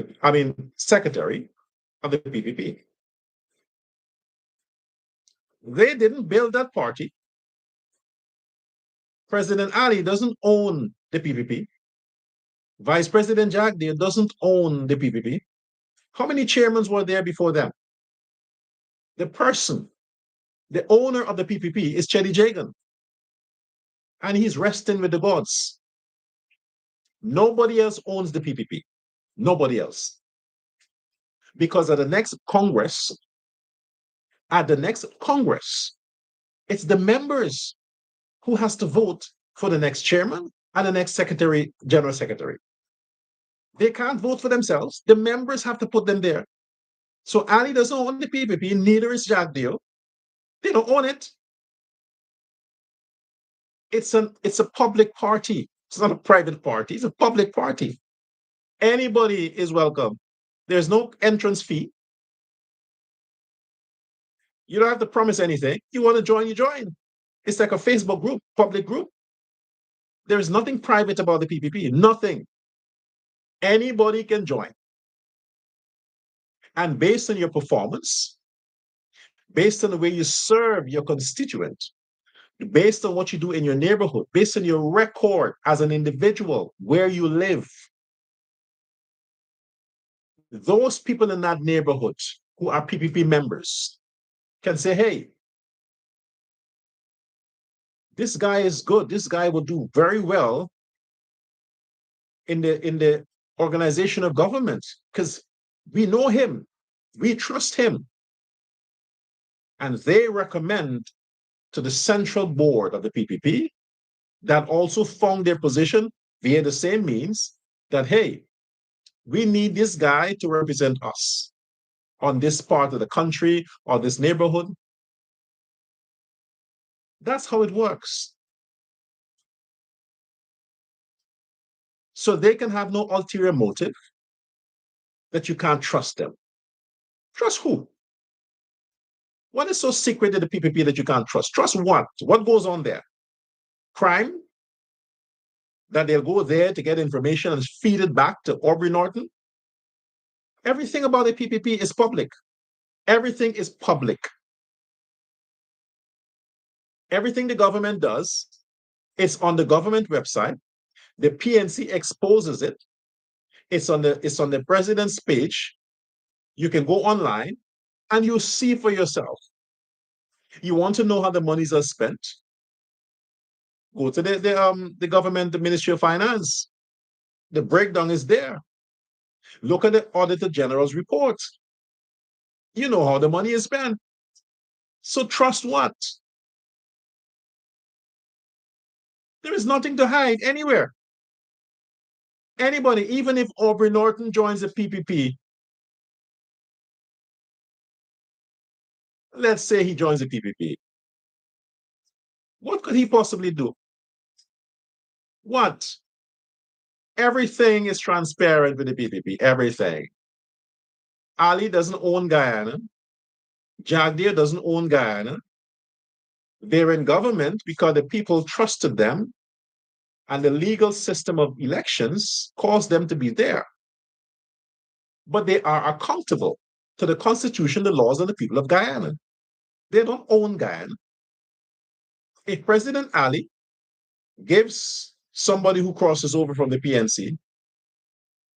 secretary of the PPP. They didn't build that party. President Ali doesn't own the PPP. Vice President Jagdeo doesn't own the PPP. How many chairmen were there before them? The person, the owner of the PPP is Chedi Jagan. And he's resting with the gods. Nobody else owns the PPP. Nobody else. Because at the next Congress, it's the members who has to vote for the next chairman and the next secretary, general secretary. They can't vote for themselves. The members have to put them there. So Ali doesn't own the PPP, neither is Jack Deal. They don't own it. It's a public party. It's not a private party. It's a public party. Anybody is welcome. There's no entrance fee. You don't have to promise anything. You want to join, you join. It's like a Facebook group, public group. There is nothing private about the PPP. Nothing. Anybody can join. And based on your performance, based on the way you serve your constituent, based on what you do in your neighborhood, based on your record as an individual, where you live, those people in that neighborhood who are PPP members can say, hey, this guy is good. This guy will do very well in the organization of government because we know him, we trust him. And they recommend to the central board of the PPP that also found their position via the same means that, hey, we need this guy to represent us on this part of the country or this neighborhood. That's how it works. So they can have no ulterior motive that you can't trust them. Trust who? What is so secret in the PPP that you can't trust? Trust what? What goes on there? Crime? That they'll go there to get information and feed it back to Aubrey Norton? Everything about the PPP is public. Everything is public. Everything the government does is on the government website. The PNC exposes it. It's on the president's page. You can go online and you see for yourself. You want to know how the monies are spent? Go to the government, the Ministry of Finance. The breakdown is there. Look at the Auditor General's report. You know how the money is spent. So trust what? There is nothing to hide anywhere. Anybody, even if Aubrey Norton joins the PPP, let's say he joins the PPP, what could he possibly do? What? Everything is transparent with the PPP, everything. Ali doesn't own Guyana. Jagdir doesn't own Guyana. They're in government because the people trusted them and the legal system of elections caused them to be there. But they are accountable to the Constitution, the laws, and the people of Guyana. They don't own Guyana. If President Ali gives somebody who crosses over from the PNC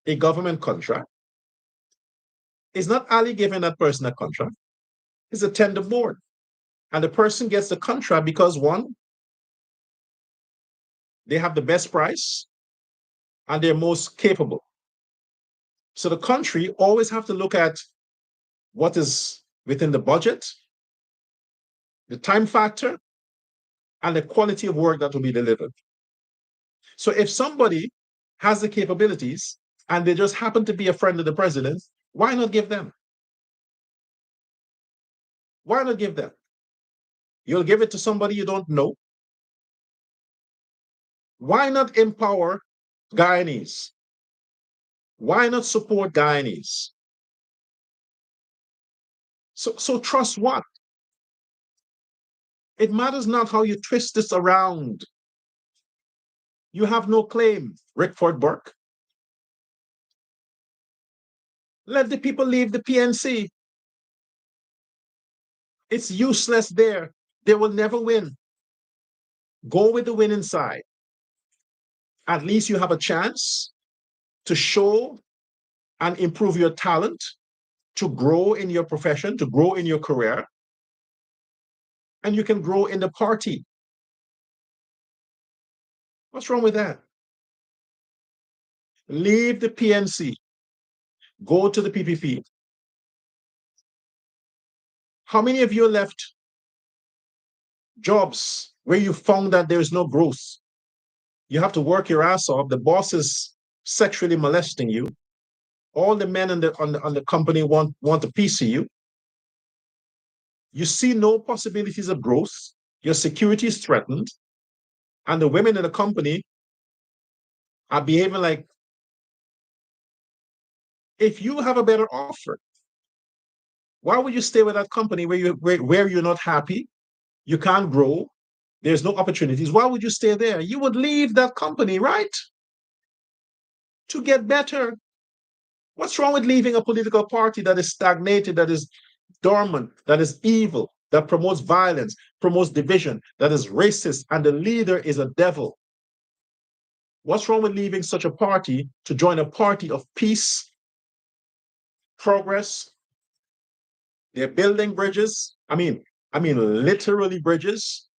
a government contract, it's not Ali giving that person a contract. It's a tender board. And the person gets the contract because, one, they have the best price and they're most capable. So the country always have to look at what is within the budget, the time factor, and the quality of work that will be delivered. So if somebody has the capabilities and they just happen to be a friend of the president, why not give them? Why not give them? You'll give it to somebody you don't know. Why not empower Guyanese? Why not support Guyanese? So trust what? It matters not how you twist this around. You have no claim, Rickford Burke. Let the people leave the PNC. It's useless there. They will never win. Go with the winning side. At least you have a chance to show and improve your talent, to grow in your profession, to grow in your career, and you can grow in the party. What's wrong with that? Leave the PNC. Go to the PPP. How many of you left jobs where you found that there is no growth? You have to work your ass off. The boss is sexually molesting you. All the men on the company want a piece of you. You see no possibilities of growth. Your security is threatened. And the women in the company are behaving like, if you have a better offer, why would you stay with that company where you're not happy? You can't grow. There's no opportunities. Why would you stay there? You would leave that company, right? To get better. What's wrong with leaving a political party that is stagnated, that is dormant, that is evil, that promotes violence, promotes division, that is racist, and the leader is a devil? What's wrong with leaving such a party to join a party of peace, progress? They're building bridges. I mean, literally bridges,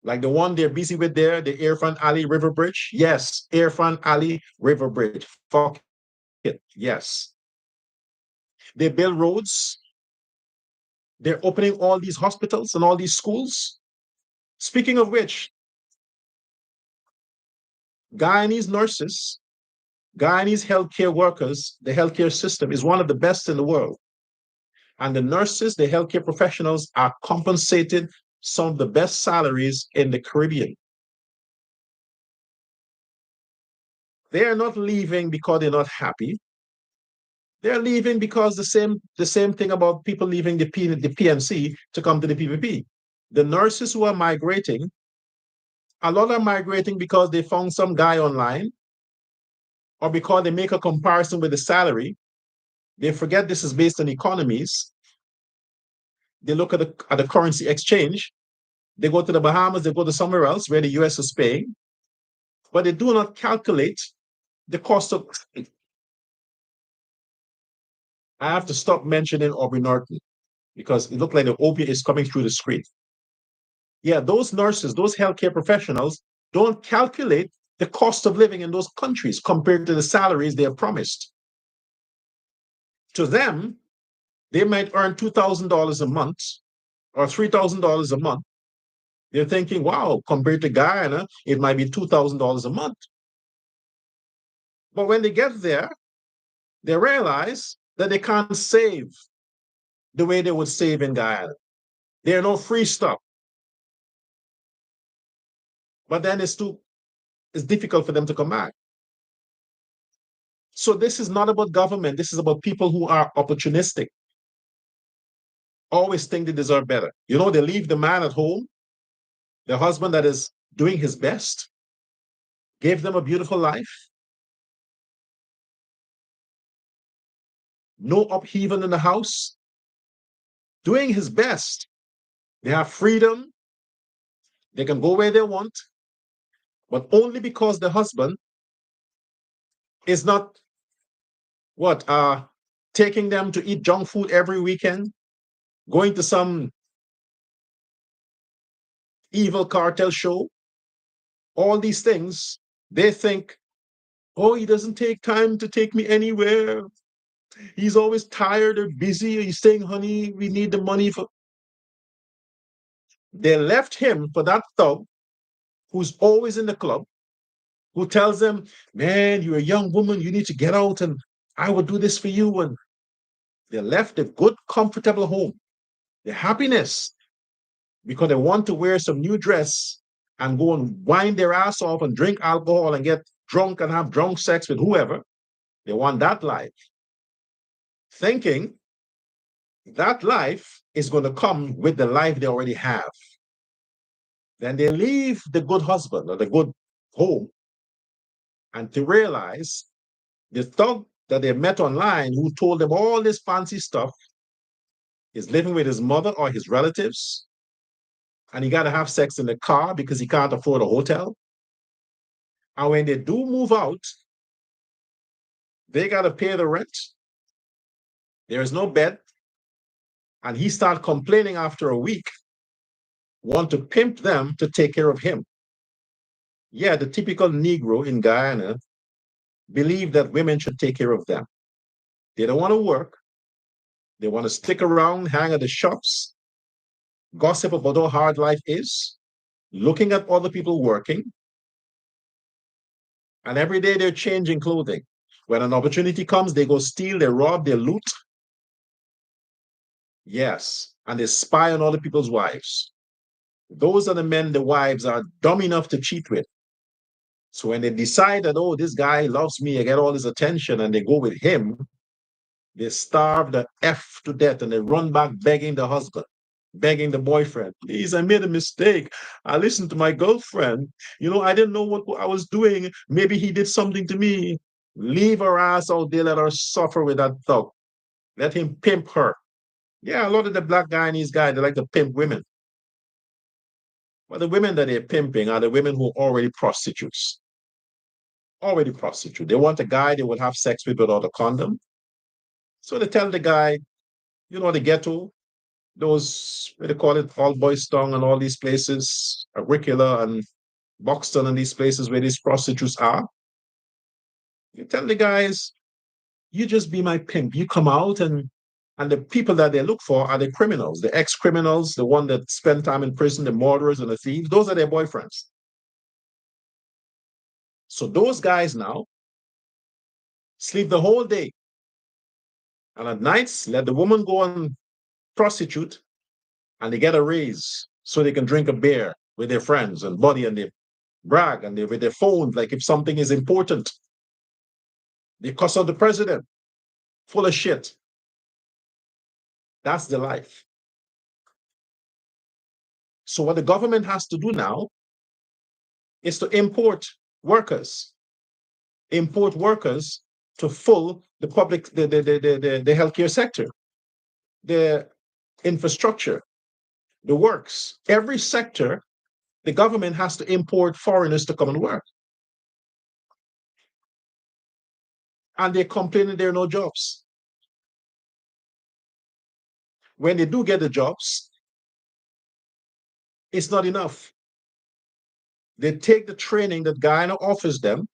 like the one they're busy with there, the Irfan Ali River Bridge. Yes, Irfan Ali River Bridge. Fuck it. Yes. They build roads. They're opening all these hospitals and all these schools. Speaking of which, Guyanese nurses, Guyanese healthcare workers, the healthcare system is one of the best in the world. And the nurses, the healthcare professionals are compensated some of the best salaries in the Caribbean. They are not leaving because they're not happy. They're leaving because the same thing about people leaving the PNC to come to the PPP. The nurses who are migrating, a lot are migrating because they found some guy online or because they make a comparison with the salary. They forget this is based on economies. They look at the currency exchange. They go to the Bahamas, they go to somewhere else where the US is paying, but they do not calculate the cost of. I have to stop mentioning Aubrey Norton because it looked like the opiate is coming through the screen. Yeah, those nurses, those healthcare professionals don't calculate the cost of living in those countries compared to the salaries they are promised. To them, they might earn $2,000 a month or $3,000 a month. They're thinking, wow, compared to Guyana, it might be $2,000 a month. But when they get there, they realize that they can't save the way they would save in Guyana. There are no free stuff. But then it's difficult for them to come back. So this is not about government. This is about people who are opportunistic, always think they deserve better. They leave the man at home, the husband that is doing his best, gave them a beautiful life, no upheaval in the house, doing his best. They have freedom. They can go where they want, but only because the husband is not taking them to eat junk food every weekend, going to some evil cartel show, all these things. They think, oh, he doesn't take time to take me anywhere. He's always tired or busy. He's saying, honey, we need the money for. They left him for that thug who's always in the club, who tells them, man, you're a young woman. You need to get out and I will do this for you. And they left a good, comfortable home, the happiness, because they want to wear some new dress and go and wind their ass off and drink alcohol and get drunk and have drunk sex with whoever. They want that life, thinking that life is going to come with the life they already have. Then they leave the good husband or the good home and to realize the thug that they met online who told them all this fancy stuff is living with his mother or his relatives, and he got to have sex in the car because he can't afford a hotel. And when they do move out, they got to pay the rent. There is no bed. And he starts complaining after a week, want to pimp them to take care of him. Yeah, the typical Negro in Guyana believe that women should take care of them. They don't want to work. They want to stick around, hang at the shops, gossip about how hard life is, looking at other people working. And every day they're changing clothing. When an opportunity comes, they go steal, they rob, they loot. Yes. And they spy on other people's wives. Those are the men the wives are dumb enough to cheat with. So when they decide that, oh, this guy loves me, I get all his attention, and they go with him, they starve the F to death and they run back begging the husband, begging the boyfriend, please, I made a mistake. I listened to my girlfriend. I didn't know what I was doing. Maybe he did something to me. Leave her ass out there, let her suffer with that thug. Let him pimp her. Yeah, a lot of the black Guyanese guys, they like to pimp women. But the women that they're pimping are the women who are already prostitutes. Already prostitute. They want a guy they will have sex with without a condom. So they tell the guy, the ghetto, those, what they call it, all boys town and all these places, Agricola and Buxton and these places where these prostitutes are. You tell the guys, you just be my pimp. You come out and the people that they look for are the criminals, the ex-criminals, the one that spend time in prison, the murderers and the thieves. Those are their boyfriends. So those guys now sleep the whole day. And at nights, let the woman go and prostitute and they get a raise so they can drink a beer with their friends and buddy and they brag and they with their phones like if something is important. They cuss out the president, full of shit. That's the life. So what the government has to do now is to import workers to full the public, the healthcare sector, the infrastructure, the works. Every sector, the government has to import foreigners to come and work. And they're complaining there are no jobs. When they do get the jobs, it's not enough. They take the training that Guyana offers them,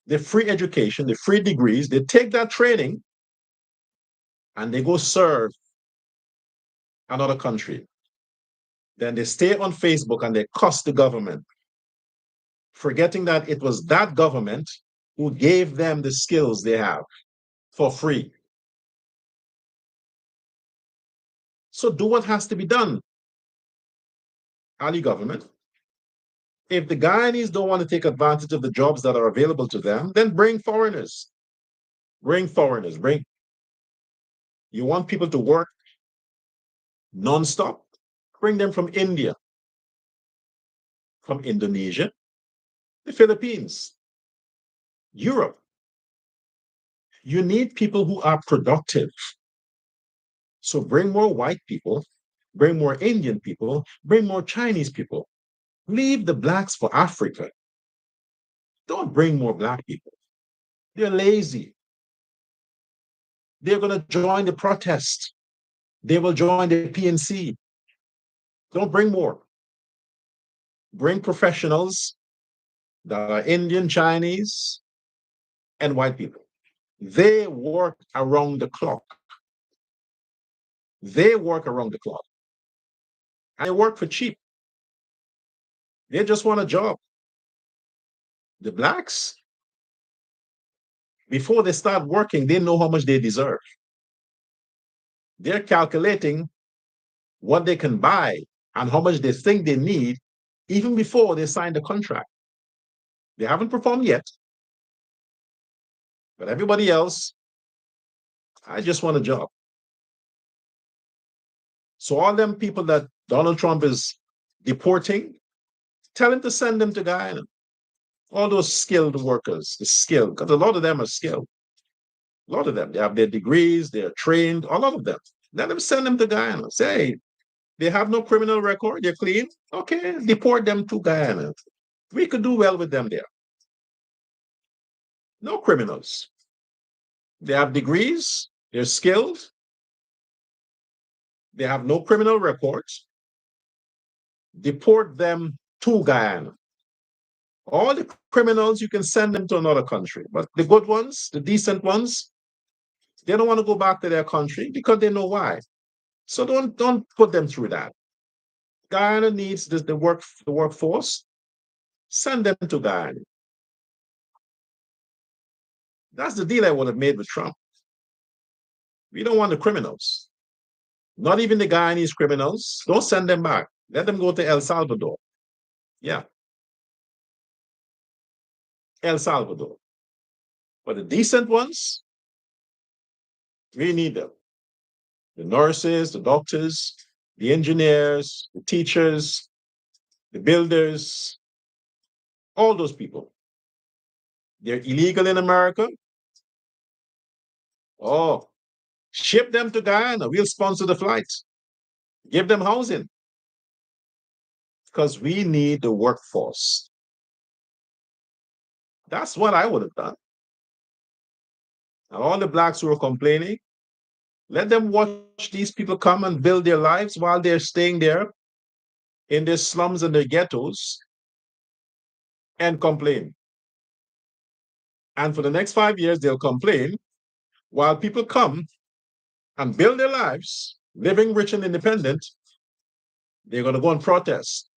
the free education, the free degrees, they take that training and they go serve another country. Then they stay on Facebook and they cuss the government, forgetting that it was that government who gave them the skills they have for free. So do what has to be done, Ali government. If the Guyanese don't want to take advantage of the jobs that are available to them, then bring foreigners. Bring foreigners. You want people to work nonstop? Bring them from India, from Indonesia, the Philippines, Europe. You need people who are productive. So bring more white people, bring more Indian people, bring more Chinese people. Leave the blacks for Africa. Don't bring more black people. They're lazy. They're going to join the protest. They will join the PNC. Don't bring more. Bring professionals that are Indian, Chinese, and white people. They work around the clock. They work around the clock. And they work for cheap. They just want a job. The blacks, before they start working, they know how much they deserve. They're calculating what they can buy and how much they think they need even before they sign the contract. They haven't performed yet. But everybody else, I just want a job. So all them people that Donald Trump is deporting, tell him to send them to Guyana. All those skilled workers, the skilled, because a lot of them are skilled. A lot of them, they have their degrees, they're trained, a lot of them. Let them send them to Guyana. Say, they have no criminal record, they're clean. Okay, deport them to Guyana. We could do well with them there. No criminals. They have degrees, they're skilled, they have no criminal records. Deport them to Guyana. All the criminals, you can send them to another country. But the good ones, the decent ones, they don't want to go back to their country because they know why. So don't put them through that. Guyana needs the workforce. Send them to Guyana. That's the deal I would have made with Trump. We don't want the criminals, not even the Guyanese criminals. Don't send them back. Let them go to El Salvador. Yeah, El Salvador. But the decent ones, we need them. The nurses, the doctors, the engineers, the teachers, the builders, all those people. They're illegal in America. Oh, ship them to Guyana. We'll sponsor the flights. Give them housing. Because we need the workforce. That's what I would have done. And all the blacks who are complaining, let them watch these people come and build their lives while they're staying there in their slums and their ghettos and complain. And for the next 5 years, they'll complain while people come and build their lives, living rich and independent. They're going to go and protest,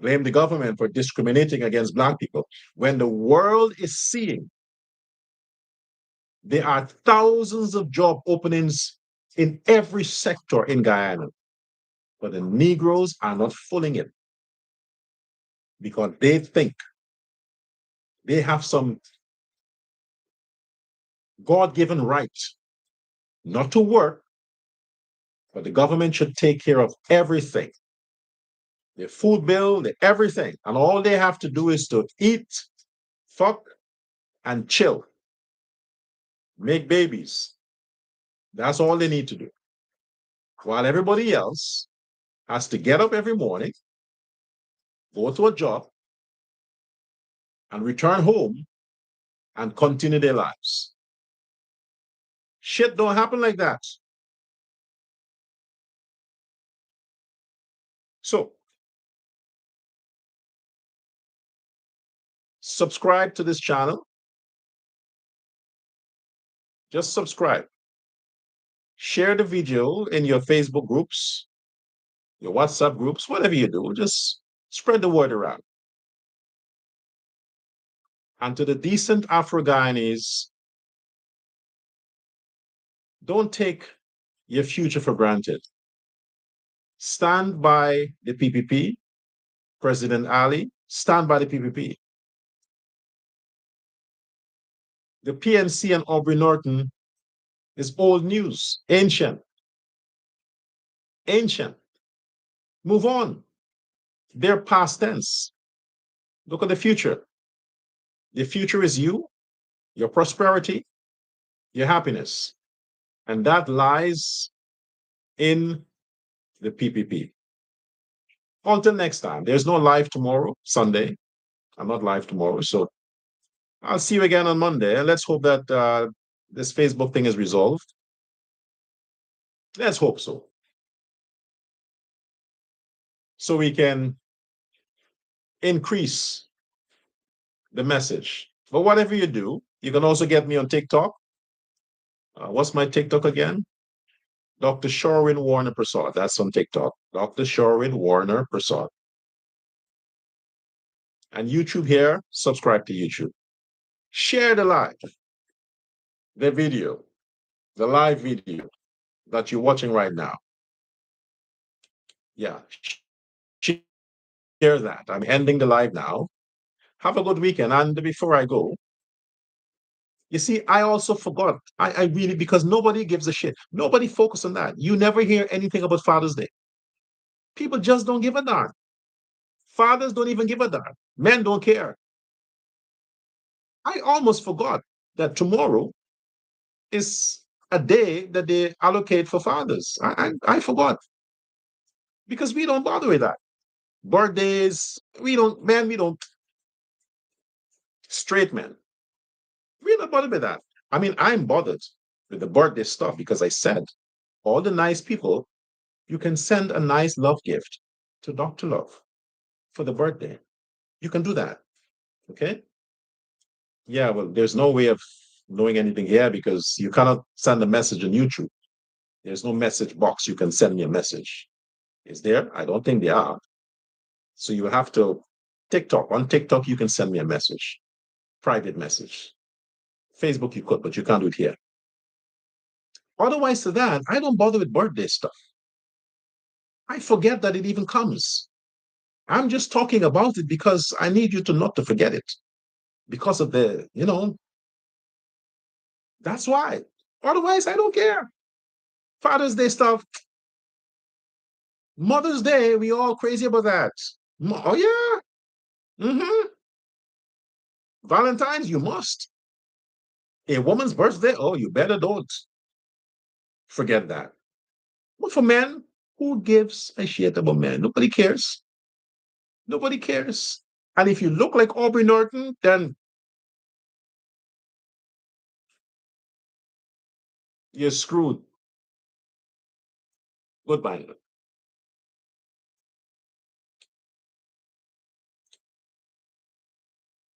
blame the government for discriminating against black people. When the world is seeing there are thousands of job openings in every sector in Guyana, but the Negroes are not filling it because they think they have some God-given right not to work, but the government should take care of everything. Their food bill, their everything. And all they have to do is to eat, fuck, and chill. Make babies. That's all they need to do. While everybody else has to get up every morning, go to a job, and return home and continue their lives. Shit don't happen like that. So, subscribe to this channel. Just subscribe. Share the video in your Facebook groups, your WhatsApp groups, whatever you do, just spread the word around. And to the decent Afro-Guyanese, don't take your future for granted. Stand by the PPP, President Ali, stand by the PPP. The PNC and Aubrey Norton is old news, ancient. Ancient. Move on. They're past tense. Look at the future. The future is you, your prosperity, your happiness. And that lies in the PPP. Until next time, there's no live tomorrow, Sunday. I'm not live tomorrow. So I'll see you again on Monday. And let's hope that this Facebook thing is resolved. Let's hope so. So we can increase the message. But whatever you do, you can also get me on TikTok. What's my TikTok again? Dr. Sherwin Warner Prasad. That's on TikTok. Dr. Sherwin Warner Prasad. And YouTube here, subscribe to YouTube. Share the video, the live video that you're watching right now. Yeah, share that. I'm ending the live now. Have a good weekend. And before I go, you see, I also forgot. I really, because nobody gives a shit. Nobody focus on that. You never hear anything about Father's Day. People just don't give a darn. Fathers don't even give a darn. Men don't care. I almost forgot that tomorrow is a day that they allocate for fathers. I forgot. Because we don't bother with that. Birthdays, we don't, straight men. We're not bothered with that. I mean, I'm bothered with the birthday stuff because I said, all the nice people, you can send a nice love gift to Dr. Love for the birthday. You can do that. Okay? Yeah, well, there's no way of knowing anything here because you cannot send a message on YouTube. There's no message box you can send me a message. Is there? I don't think there are. So you have to TikTok. On TikTok, you can send me a message. private message. Facebook you could, but you can't do it here. Otherwise to that, I don't bother with birthday stuff. I forget that it even comes. I'm just talking about it because I need you to not to forget it. Because of that's why. Otherwise, I don't care. Father's Day stuff, Mother's Day, we all crazy about that. Oh yeah. Valentine's, you must. A woman's birthday, oh, you better don't forget that. But for men, who gives a shit about men? Nobody cares. Nobody cares. And if you look like Aubrey Norton, then you're screwed. Goodbye.